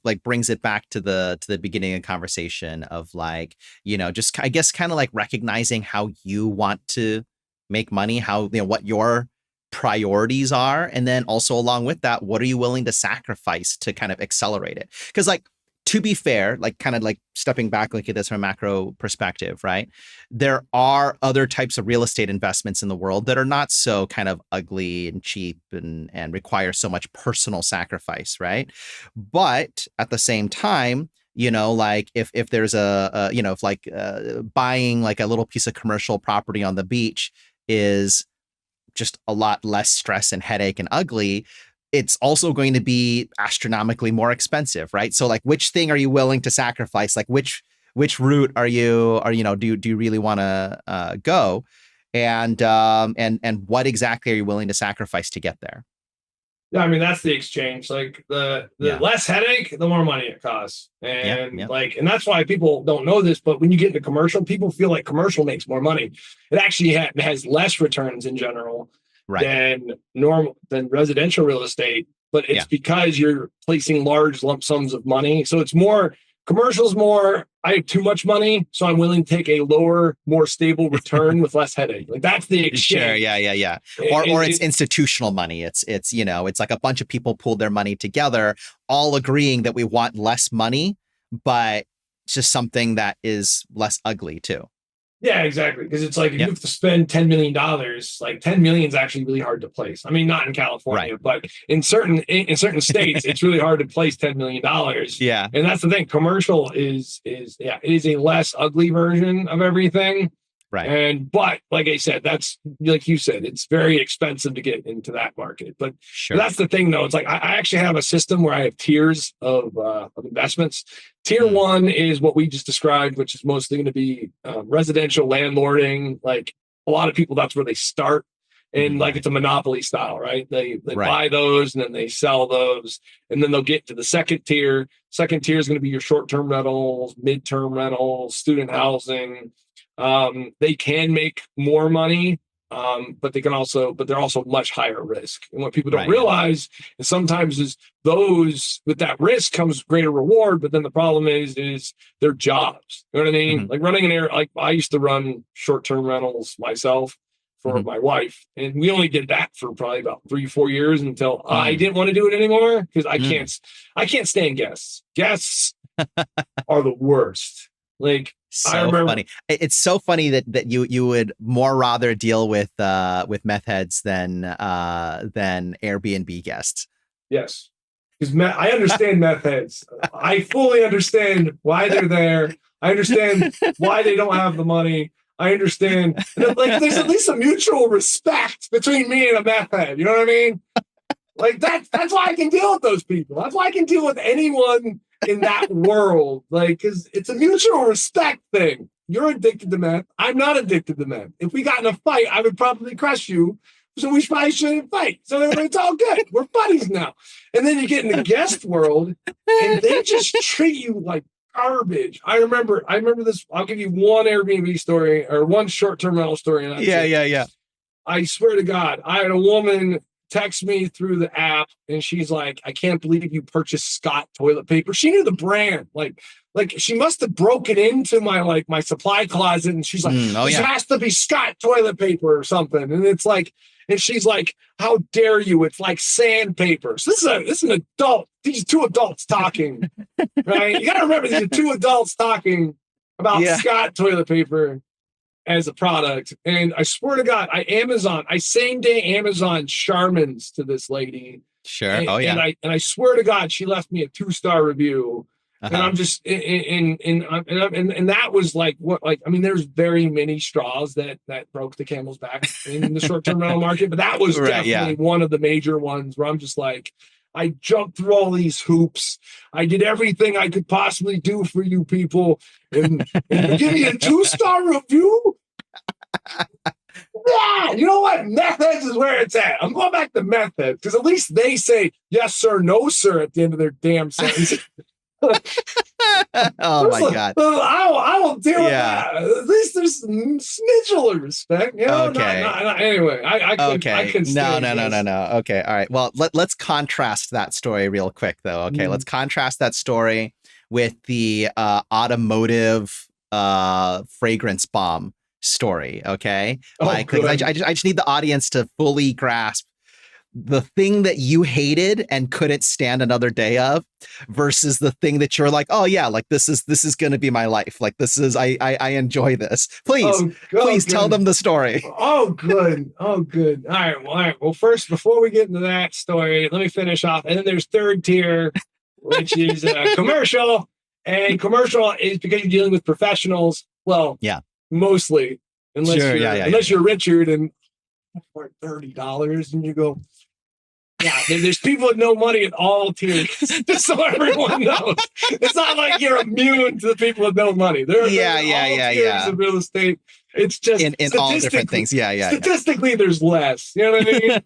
like brings it back to the beginning of the conversation of like, just I guess kind of like recognizing how you want to make money, how, what your priorities are, and then also along with that, what are you willing to sacrifice to kind of accelerate it? Because like, to be fair, like kind of like stepping back, look at this from a macro perspective, right? There are other types of real estate investments in the world that are not so kind of ugly and cheap and require so much personal sacrifice, right? But at the same time, like if there's if like buying like a little piece of commercial property on the beach is just a lot less stress and headache and ugly, it's also going to be astronomically more expensive, right? So like, which thing are you willing to sacrifice? Like which route are do you really want to go? And what exactly are you willing to sacrifice to get there? Yeah, I mean that's the exchange. Like the Yeah. less headache, the more money it costs. Yeah. And Yeah. like, and that's why people don't know this, but when you get into commercial, people feel like commercial makes more money. It actually has less returns in general Right. than residential real estate, but it's Yeah. because you're placing large lump sums of money. So it's more commercials more, I have too much money, so I'm willing to take a lower, more stable return with less headache. Like that's the exchange. Sure. Yeah. Yeah. Yeah. Or it's institutional money. It's it's like a bunch of people pulled their money together, all agreeing that we want less money, but it's just something that is less ugly too. Yeah, exactly. Because it's like if you Yeah. have to spend $10 million, like 10 million is actually really hard to place. I mean, not in California, Right. but in certain states, it's really hard to place $10 million. Yeah. And that's the thing. Commercial it is a less ugly version of everything. Right. But like I said, that's like you said, it's very expensive to get into that market. But Sure. that's the thing, though. It's like I actually have a system where I have tiers of investments. Tier one is what we just described, which is mostly going to be residential landlording. Like a lot of people, that's where they start. And like it's a monopoly style, right? They Right. buy those and then they sell those, and then they'll get to the second tier. Second tier is going to be your short-term rentals, mid-term rentals, student housing. They can make more money, but they're also much higher risk. And what people don't Right, yeah. realize is sometimes is those with that risk comes greater reward, but then the problem is their jobs. You know what I mean? Mhm. Like running an air, like I used to run short-term rentals myself for Mhm. my wife, and we only did that for probably about 3-4 years until I didn't want to do it anymore because I can't stand guests. Guests are the worst. Like I So remember, funny. It's so funny that you would more rather deal with meth heads than Airbnb guests. yes, because I understand meth heads. I fully understand why they're there. I understand why they don't have the money. I understand. Like, there's at least a mutual respect between me and a meth head. You know what I mean? Like that's why I can deal with those people. That's why I can deal with anyone in that world. Like, because it's a mutual respect thing. You're addicted to meth. I'm not addicted to meth. If we got in a fight, I would probably crush you. So we probably shouldn't fight. So it's all good. We're buddies now. And then you get in the guest world, and they just treat you like garbage. I remember this. I'll give you one Airbnb story or one short-term rental story. And Yeah. I swear to God, I had a woman text me through the app, and she's like, "I can't believe you purchased Scott toilet paper." She knew the brand, like she must have broken into my supply closet, and she's like, "This has to be Scott toilet paper or something." And it's like, and she's like, "How dare you? It's like sandpaper." So this is an adult. These two adults talking, right? You got to remember these are two adults talking about Scott toilet paper as a product. And I swear to God, I same day Amazon Charmans to this lady. Sure. Oh yeah. And I swear to God, she left me a 2-star review. And Uh-huh. I'm just and that was like what, like, I mean, there's very many straws that broke the camel's back in the short-term rental market, but that was Right. definitely Yeah. one of the major ones where I'm just like, I jumped through all these hoops. I did everything I could possibly do for you people, and give me a 2-star review. Yeah, you know what? Methods is where it's at. I'm going back to methods because at least they say yes sir, no sir at the end of their damn sentence. Oh my God. I will deal with Yeah. that. At least there's some smidgel of respect, you know. Okay. Anyway, I Okay. can No, stand no, no, no, this. no. Okay. All right. Well, let's contrast that story real quick, though. Okay. Let's contrast that story with the automotive fragrance bomb story. Okay. Oh, Like I good. just need the audience to fully grasp the thing that you hated and couldn't stand another day of versus the thing that you're like, oh yeah, like this is going to be my life. Like this is, I enjoy this. Please, please tell them the story. Oh, good. Oh, good. All right. Well, all right. Well, first, before we get into that story, let me finish off. And then there's third tier, which is commercial. And commercial is because you're dealing with professionals. Well, Yeah. Mostly, unless Sure, you're Richard and for $30, and you go, yeah, there's people with no money at all tiers, just so everyone knows. It's not like you're immune to the people with no money. There are all tiers of real estate. It's just in all different things. Statistically, there's less. You know what I mean?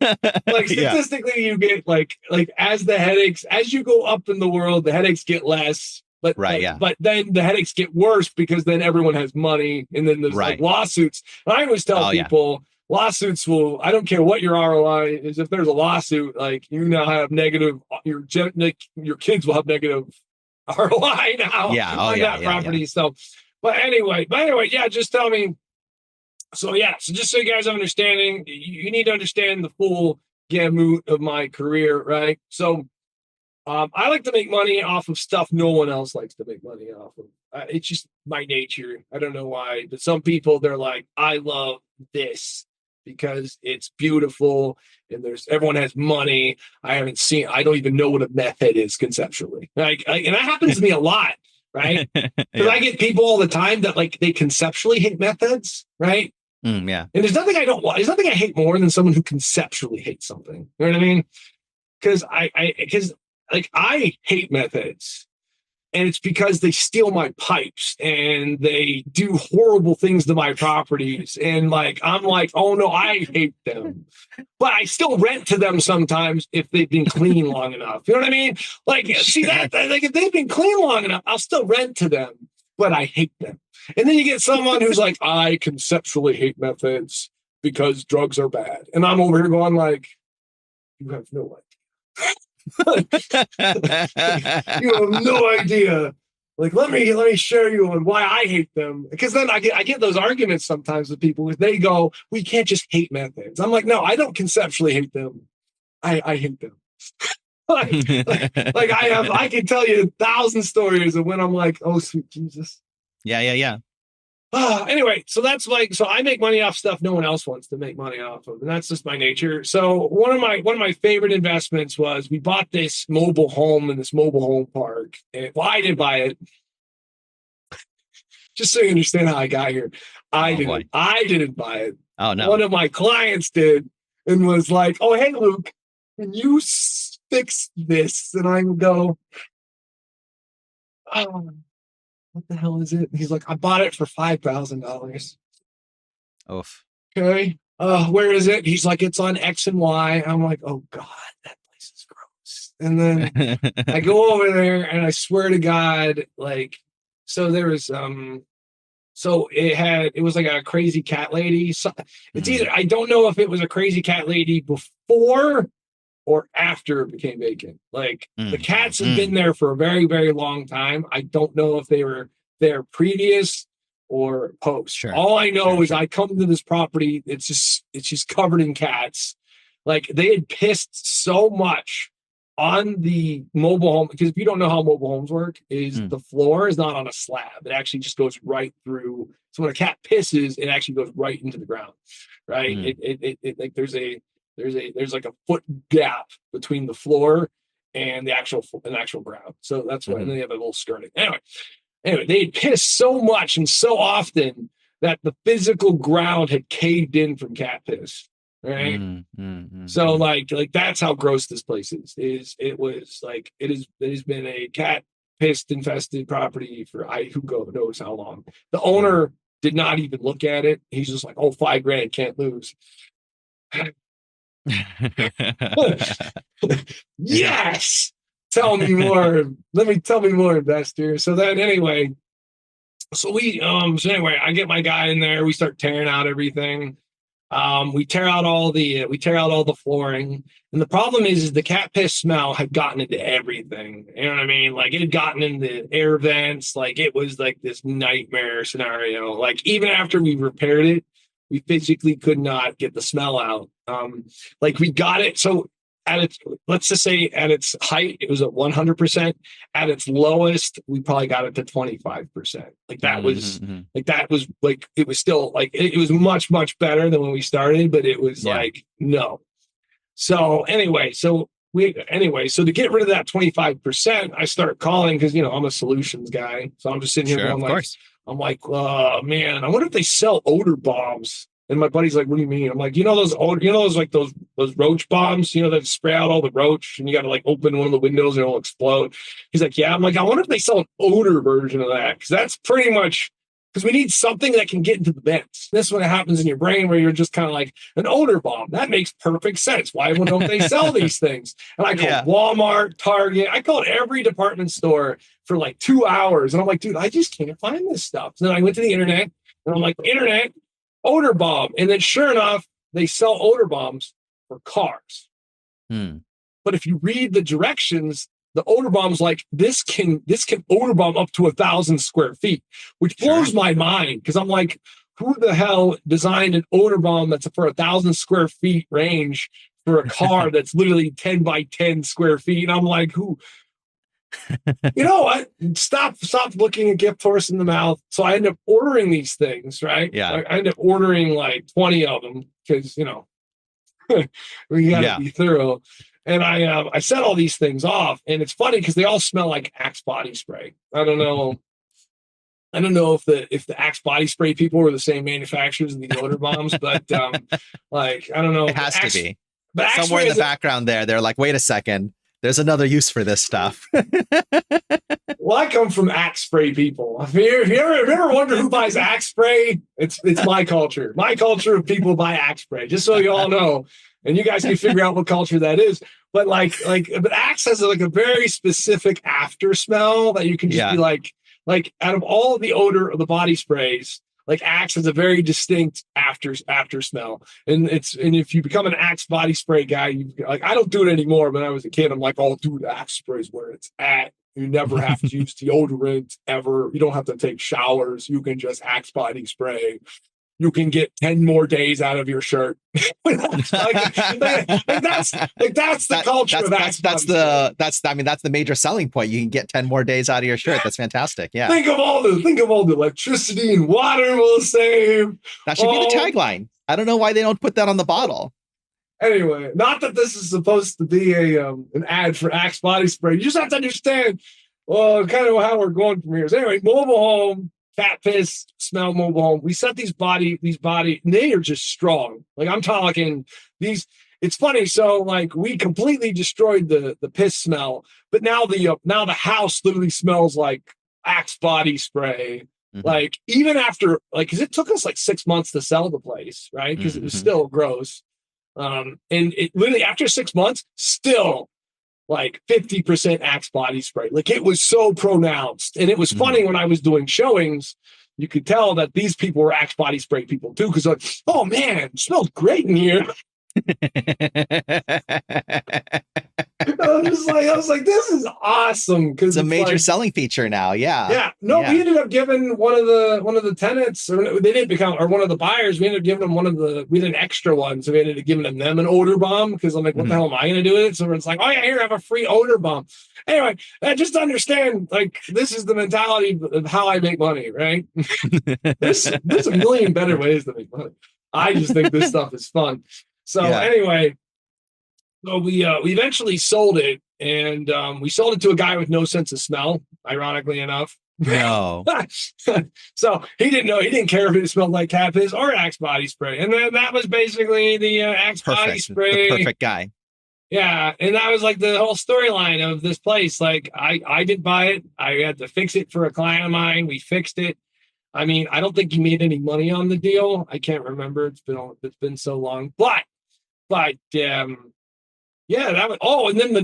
Like statistically, you get like as the headaches, as you go up in the world, the headaches get less. But but then the headaches get worse because then everyone has money, and then there's like lawsuits. And I always tell people. Lawsuits will, I don't care what your ROI is. If there's a lawsuit, like you now have negative, your kids will have negative ROI now on that property. Yeah. So, but anyway, yeah, just tell me. So just so you guys are understanding, you need to understand the full gamut of my career, right? So, I like to make money off of stuff no one else likes to make money off of. It's just my nature. I don't know why, but some people, they're like, I love this because it's beautiful and everyone has money. I don't even know what a method is conceptually. And that happens to me a lot, right? Because I get people all the time that like they conceptually hate methods, right? Yeah. And there's nothing I hate more than someone who conceptually hates something. You know what I mean? Because I hate methods, and it's because they steal my pipes and they do horrible things to my properties. And like, I'm like, oh no, I hate them, but I still rent to them sometimes if they've been clean long enough. You know what I mean? Like, see that, like if they've been clean long enough, I'll still rent to them, but I hate them. And then you get someone who's like, I conceptually hate methods because drugs are bad. And I'm over here going like, you have no idea. You have no idea. Like, let me share you on why I hate them. Because then I get those arguments sometimes with people. They go, we can't just hate methods. I'm like, no, I don't conceptually hate them. I hate them. like I can tell you 1,000 stories of when I'm like, oh sweet Jesus. Yeah. Anyway, so that's like, so I make money off stuff no one else wants to make money off of, and that's just my nature. So one of my favorite investments was we bought this mobile home in this mobile home park. And, well, I didn't buy it. Just so you understand how I got here, I didn't buy it. Oh no, one of my clients did, and was like, "Oh hey Luke, can you fix this?" And I would go, "Oh, what the hell is it?" And he's like, "I bought it for $5,000. Oof. Okay. Where is it? He's like, "It's on X and Y." I'm like, "Oh God, that place is gross." And then I go over there, and I swear to God, like, so there was so it was like a crazy cat lady. So it's either, I don't know if it was a crazy cat lady before or after it became vacant. Like the cats have been there for a very, very long time. I don't know if they were there previous or post. Sure. All I know is I come to this property. It's just covered in cats. Like they had pissed so much on the mobile home, because if you don't know how mobile homes work, is the floor is not on a slab. It actually just goes right through. So when a cat pisses, it actually goes right into the ground, right? It like there's a there's like a foot gap between the floor and the actual ground. So that's why, and then you have a little skirting. Anyway, they had pissed so much and so often that the physical ground had caved in from cat piss. Right. So like that's how gross this place is. It was like it has been a cat piss infested property for who knows how long. The owner did not even look at it. He's just like, oh, $5,000, can't lose. Yes. Tell me more. Tell me more, investor. So then anyway, I get my guy in there. We start tearing out everything. We tear out all the flooring. And the problem is the cat piss smell had gotten into everything. You know what I mean? Like it had gotten into air vents. Like it was like this nightmare scenario. Like even after we repaired it, we physically could not get the smell out. Like we got it. So let's just say at its height, it was at 100%. At its lowest, we probably got it to 25%. Like that was like, it was still like, it was much, much better than when we started, but it was like, no. So anyway, so to get rid of that 25%, I start calling because, I'm a solutions guy. So I'm just sitting here going like, man, I wonder if they sell odor bombs. And my buddy's like, what do you mean? I'm like, those roach bombs, that spray out all the roach and you got to like open one of the windows and it'll explode. He's like, yeah. I'm like, I wonder if they sell an odor version of that. Cause that's pretty much, because we need something that can get into the vents. This is what happens in your brain where you're just kind of like an odor bomb. That makes perfect sense. Why don't they sell these things? And I called Walmart, Target. I called every department store for like 2 hours. And I'm like, dude, I just can't find this stuff. So then I went to the internet and I'm like, internet, odor bomb. And then sure enough, they sell odor bombs for cars. But if you read the directions, the odor bomb's like, this can odor bomb up to 1,000 square feet, which blows my mind. Cause I'm like, who the hell designed an odor bomb that's for 1,000 square feet range for a car that's literally 10 by 10 square feet? And I'm like, who? You know what? Stop looking a gift horse in the mouth. So I ended up ordering these things, right? Yeah. I ended up ordering like 20 of them because, we got to be thorough. And I set all these things off, and it's funny because they all smell like Axe body spray. I don't know if the Axe body spray people were the same manufacturers of the odor bombs, but like I don't know. It has to be. But somewhere in the background they're like, wait a second. There's another use for this stuff. Well, I come from Axe spray people. If you ever wonder who buys Axe spray, it's my culture. My culture of people buy Axe spray, just so you all know. And you guys can figure out what culture that is. But but Axe has like a very specific after smell that you can just be like out of all the odor of the body sprays, like Axe has a very distinct after smell. And if you become an Axe body spray guy, I don't do it anymore. But when I was a kid, I'm like, oh, dude, Axe spray is where it's at. You never have to use deodorant ever. You don't have to take showers. You can just Axe body spray. You can get 10 more days out of your shirt. That's the culture of Axe. That's the major selling point. You can get 10 more days out of your shirt. That's fantastic. Yeah. Think of all the electricity and water we'll save. That should be the tagline. I don't know why they don't put that on the bottle. Anyway, not that this is supposed to be an ad for Axe body spray. You just have to understand kind of how we're going from here. So anyway, mobile home. Cat piss, smell, mobile home. We set these body, and they are just strong. Like I'm talking these. It's funny. So like we completely destroyed the piss smell, but now the house literally smells like Axe body spray. Like even after because it took us like 6 months to sell the place, right? Because it was still gross. And it literally after 6 months, still like 50% Axe body spray. Like it was so pronounced. And it was funny when I was doing showings, you could tell that these people were Axe body spray people too. Cause like, oh man, it smells great in here. I was like, this is awesome. It's a major selling feature now. Yeah. Yeah. No, we ended up giving one of the tenants, or they didn't become, or one of the buyers, we ended up giving them we did an extra one. So we ended up giving them an odor bomb because I'm like, what the hell am I going to do with it? So it's like, oh yeah, here, have a free odor bomb. Anyway, just to understand, like, this is the mentality of how I make money, right? There's a million better ways to make money. I just think this stuff is fun. So anyway, So we eventually sold it, and we sold it to a guy with no sense of smell, ironically enough. No. So he didn't know, he didn't care if it smelled like cat piss or Axe body spray. And then that was basically the Axe body Perfect. The spray. perfect guy. Yeah. And that was like the whole storyline of this place. Like I did buy it. I had to fix it for a client of mine. We fixed it. I mean, I don't think he made any money on the deal. I can't remember. It's been so long. But yeah, that was, oh, and then the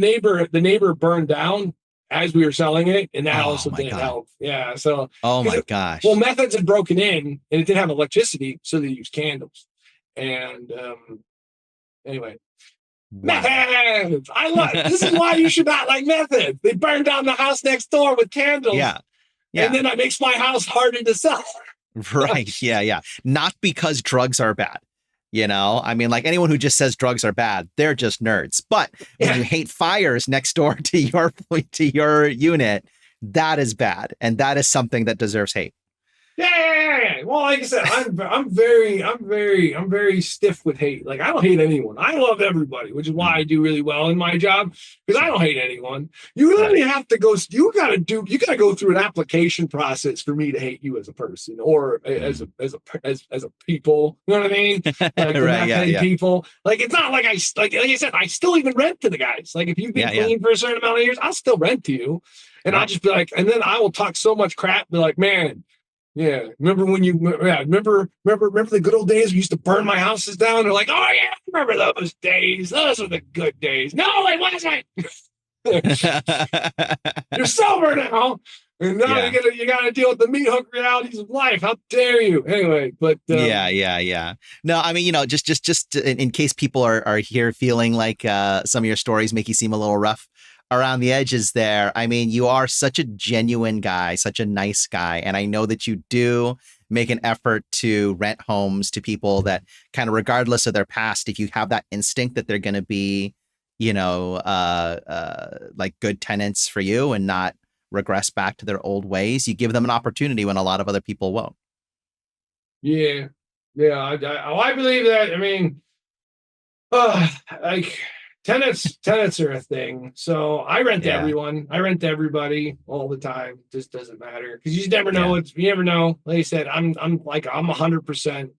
neighbor burned down as we were selling it, and that Oh also my didn't God. help. Yeah, so Oh my well, gosh. methods had broken in, and it didn't have electricity, so they used candles. And anyway, Wow. methods. I love. This is why you should not like methods. They burned down the house next door with candles. Yeah. And Yeah. then that makes my house harder to sell. Right. Yeah. Yeah. Not because drugs are bad. I mean, like anyone who just says drugs are bad, they're just nerds. But when you hate fires next door to your unit, that is bad. And that is something that deserves hate. Yeah. Well, like I said, I'm very stiff with hate. Like I don't hate anyone. I love everybody, which is why I do really well in my job because I don't hate anyone. You literally have to go. You got to go through an application process for me to hate you as a person or as a people. You know what I mean? Like Right. Yeah. people. Like it's not like like I said, I still even rent to the guys. Like if you've been clean for a certain amount of years, I'll still rent to you, and I'll just be like, and then I will talk so much crap, be like, man. Yeah, remember when remember the good old days we used to burn my houses down? They're like, oh yeah, remember those days? Those were the good days. No, it wasn't. You're sober now, and now you gotta deal with the meat hook realities of life. How dare you? Anyway, but yeah. No, I mean, just in case people are here feeling like some of your stories make you seem a little rough around the edges there. I mean, you are such a genuine guy, such a nice guy. And I know that you do make an effort to rent homes to people that kind of regardless of their past, if you have that instinct that they're going to be, like good tenants for you and not regress back to their old ways, you give them an opportunity when a lot of other people won't. Yeah. I believe that. I mean, like tenants are a thing. So I rent to everyone. I rent to everybody all the time. It just doesn't matter because you never know. You never know. Like I said, I'm 100%.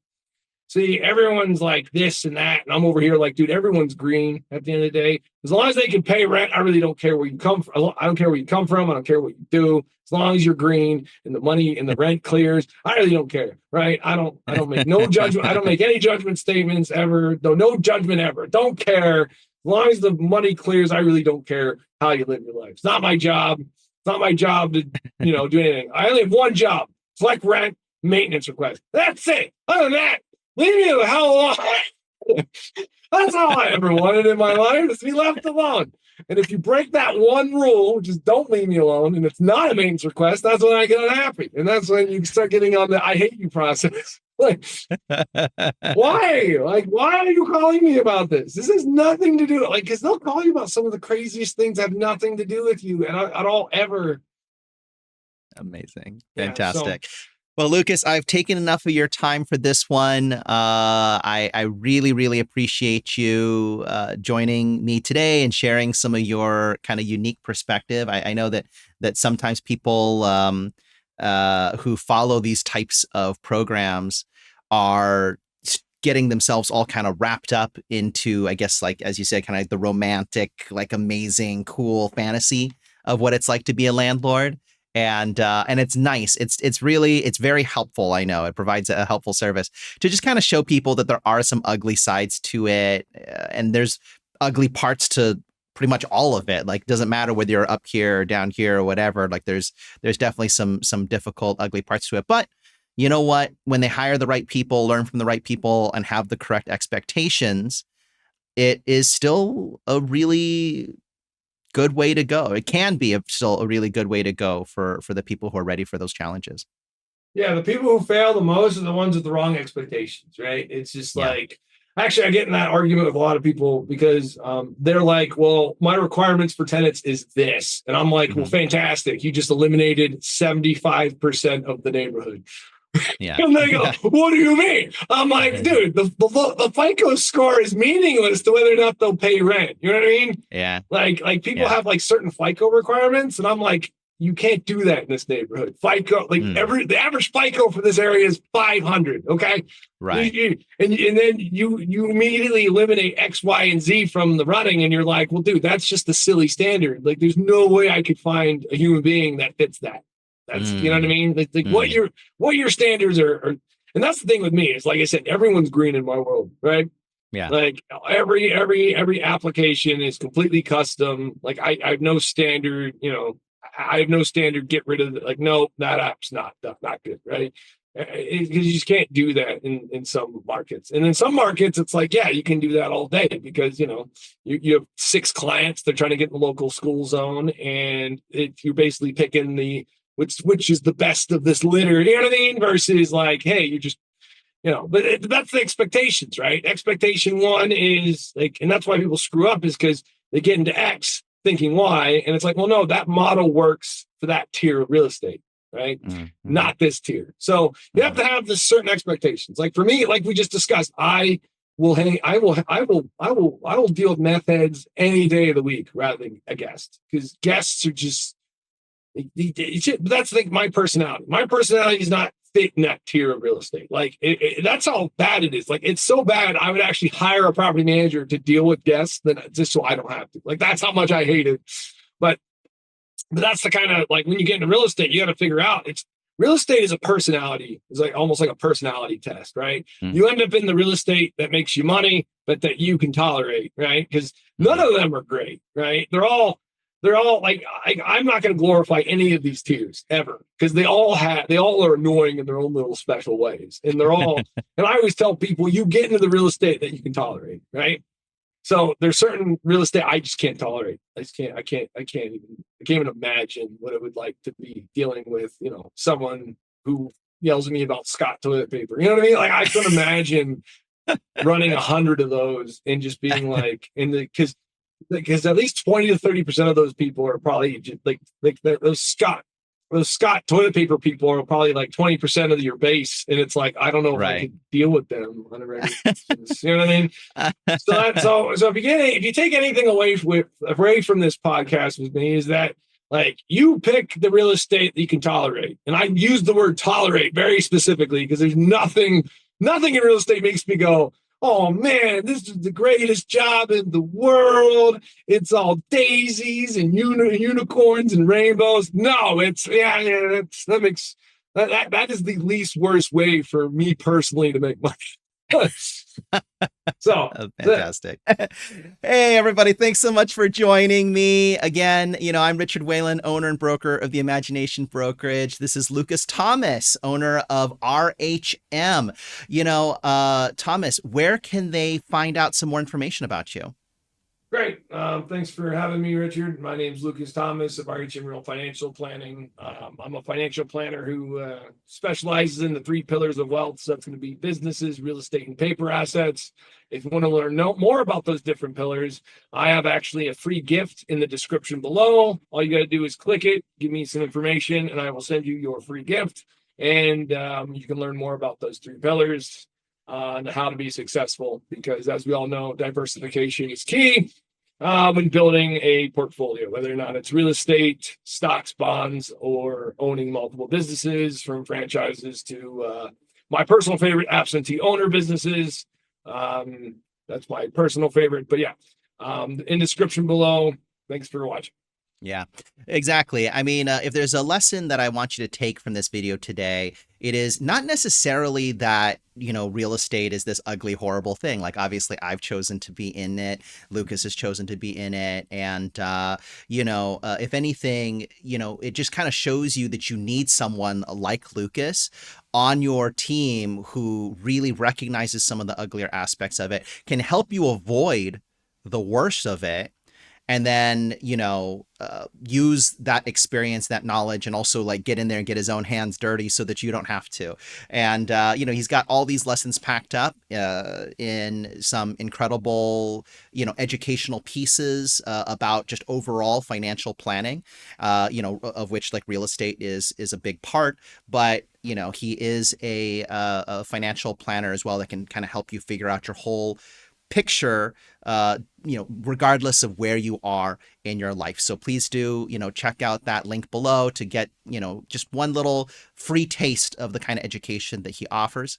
See, everyone's like this and that, and I'm over here like, dude, everyone's green at the end of the day. As long as they can pay rent, I really don't care where you come from. I don't care where you come from. I don't care what you do. As long as you're green and the money and the rent clears, I really don't care, right? I don't make no judgment. I don't make any judgment statements ever. No judgment ever. Don't care. As long as the money clears, I really don't care how you live your life. It's not my job. It's not my job to, do anything. I only have one job: collect rent, maintenance requests. That's it. Other than that, leave me the hell alone. That's all I ever wanted in my life, is to be left alone. And if you break that one rule, which is don't leave me alone, and it's not a maintenance request, that's when I get unhappy. And that's when you start getting on the I hate you process. Like, why? Like, why are you calling me about this? This has nothing to do, like, because they'll call you about some of the craziest things that have nothing to do with you and at all ever. Amazing. Fantastic. Well, Lucas, I've taken enough of your time for this one. I really, really appreciate you joining me today and sharing some of your kind of unique perspective. I know that sometimes people who follow these types of programs are getting themselves all kind of wrapped up into, I guess, like, as you said, kind of the romantic, like amazing, cool fantasy of what it's like to be a landlord. And it's nice. It's very helpful. I know it provides a helpful service to just kind of show people that there are some ugly sides to it. And there's ugly parts to pretty much all of it. Like, doesn't matter whether you're up here or down here or whatever. Like there's definitely some difficult, ugly parts to it. But you know what? When they hire the right people, learn from the right people, and have the correct expectations, it is still a really good way to go. It can be still a really good way to go for the people who are ready for those challenges. Yeah, the people who fail the most are the ones with the wrong expectations, right? It's just like, actually, I get in that argument with a lot of people because they're like, well, my requirements for tenants is this. And I'm like, well, fantastic. You just eliminated 75% of the neighborhood. Yeah. And they go, what do you mean? I'm like, dude, the FICO score is meaningless to whether or not they'll pay rent. You know what I mean? Yeah. Like people Yeah. have like certain FICO requirements, and I'm like, you can't do that in this neighborhood. FICO, like the average FICO for this area is 500. Okay, Right. and then you immediately eliminate X, Y, and Z from the running, and you're like, well, dude, that's just a silly standard. Like, there's no way I could find a human being that fits that. That's you know what I mean. Like what your standards are, and that's the thing with me. Is like I said, everyone's green in my world, right? Yeah. Like every application is completely custom. Like I have no standard, you know, I have no standard. Get rid of it. Like, no, that app's not good, right? Because you just can't do that in some markets. And in some markets, it's like, yeah, you can do that all day because, you know, you have 6 clients. They're trying to get in the local school zone. And you're basically picking which is the best of this litter. You know what I mean? Versus like, hey, you just, you know, but that's the expectations, right? Expectation 1 is like, and that's why people screw up is because they get into X thinking Y. And it's like, well, no, that model works for that tier of real estate. Right. Not this tier. So you have to have this certain expectations. Like for me, like we just discussed, I will deal with meth heads any day of the week rather than a guest, because guests are just, that's like my personality. My personality is not fit in that tier of real estate. Like that's how bad it is. Like it's so bad, I would actually hire a property manager to deal with guests than just so I don't have to. Like that's how much I hate it. But that's the kind of like when you get into real estate, you got to figure out real estate is a personality. It's like almost like a personality test, right? You end up in the real estate that makes you money, but that you can tolerate, right? Because none of them are great, right? They're all like I'm not going to glorify any of these tiers ever because they all are annoying in their own little special ways, and they're all. And I always tell people, you get into the real estate that you can tolerate, right? So there's certain real estate I just can't tolerate. I can't even imagine what it would like to be dealing with, you know, someone who yells at me about Scott toilet paper. You know what I mean? Like I couldn't imagine running 100 of those and just being like because at least 20 to 30% of those people are probably just like those Scott toilet paper people are probably like 20% of your base. And it's like, I don't know if I could deal with them on a regular basis. You know what I mean? So if you take anything away from this podcast with me is that like you pick the real estate that you can tolerate. And I use the word tolerate very specifically because there's nothing in real estate makes me go, oh man, this is the greatest job in the world. It's all daisies and unicorns and rainbows. No, that is the least worst way for me personally to make money. So fantastic. Hey everybody, thanks so much for joining me again. You know, I'm Richard Wayland, owner and broker of the Imagination Brokerage. This is Lucas Thomas, owner of RHM. You know, Thomas, where can they find out some more information about you? Great. Thanks for having me, Richard. My name is Lucas Thomas of RHM Real Financial Planning. I'm a financial planner who specializes in the 3 pillars of wealth. So that's going to be businesses, real estate, and paper assets. If you want to learn more about those different pillars, I have actually a free gift in the description below. All you got to do is click it, give me some information, and I will send you your free gift. And you can learn more about those 3 pillars and how to be successful, because as we all know, diversification is key when building a portfolio, whether or not it's real estate, stocks, bonds, or owning multiple businesses, from franchises to my personal favorite, absentee owner businesses. That's my personal favorite. But yeah, in description below. Thanks for watching. Yeah, exactly. I mean, if there's a lesson that I want you to take from this video today, it is not necessarily that, you know, real estate is this ugly, horrible thing. Like, obviously, I've chosen to be in it. Lucas has chosen to be in it. And, you know, if anything, you know, it just kind of shows you that you need someone like Lucas on your team who really recognizes some of the uglier aspects of it, can help you avoid the worst of it, and then, use that experience, that knowledge, and also like get in there and get his own hands dirty so that you don't have to. And, he's got all these lessons packed up in some incredible, educational pieces about just overall financial planning, of which like real estate is a big part. But he is a financial planner as well that can kind of help you figure out your whole picture, regardless of where you are in your life. So please do, check out that link below to get, just one little free taste of the kind of education that he offers.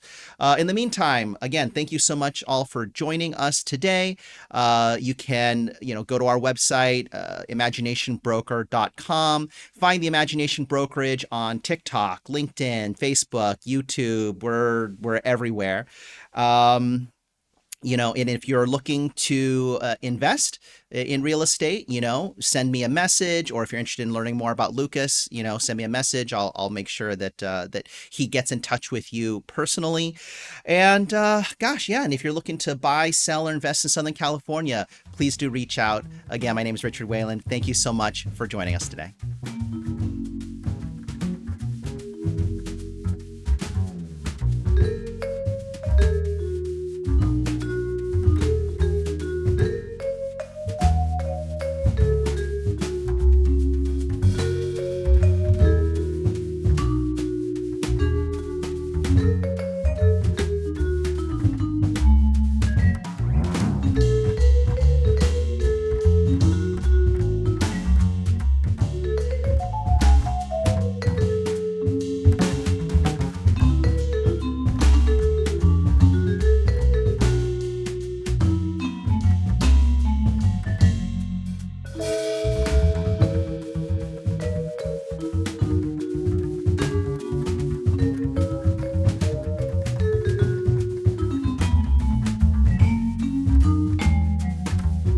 In the meantime, again, thank you so much all for joining us today. You can, go to our website, imaginationbroker.com, find the Imagination Brokerage on TikTok, LinkedIn, Facebook, YouTube. We're everywhere. And if you're looking to invest in real estate, send me a message, or if you're interested in learning more about Lucas, send me a message. I'll make sure that he gets in touch with you personally. And and if you're looking to buy, sell, or invest in Southern California, please do reach out. Again, my name is Richard Wayland. Thank you so much for joining us today.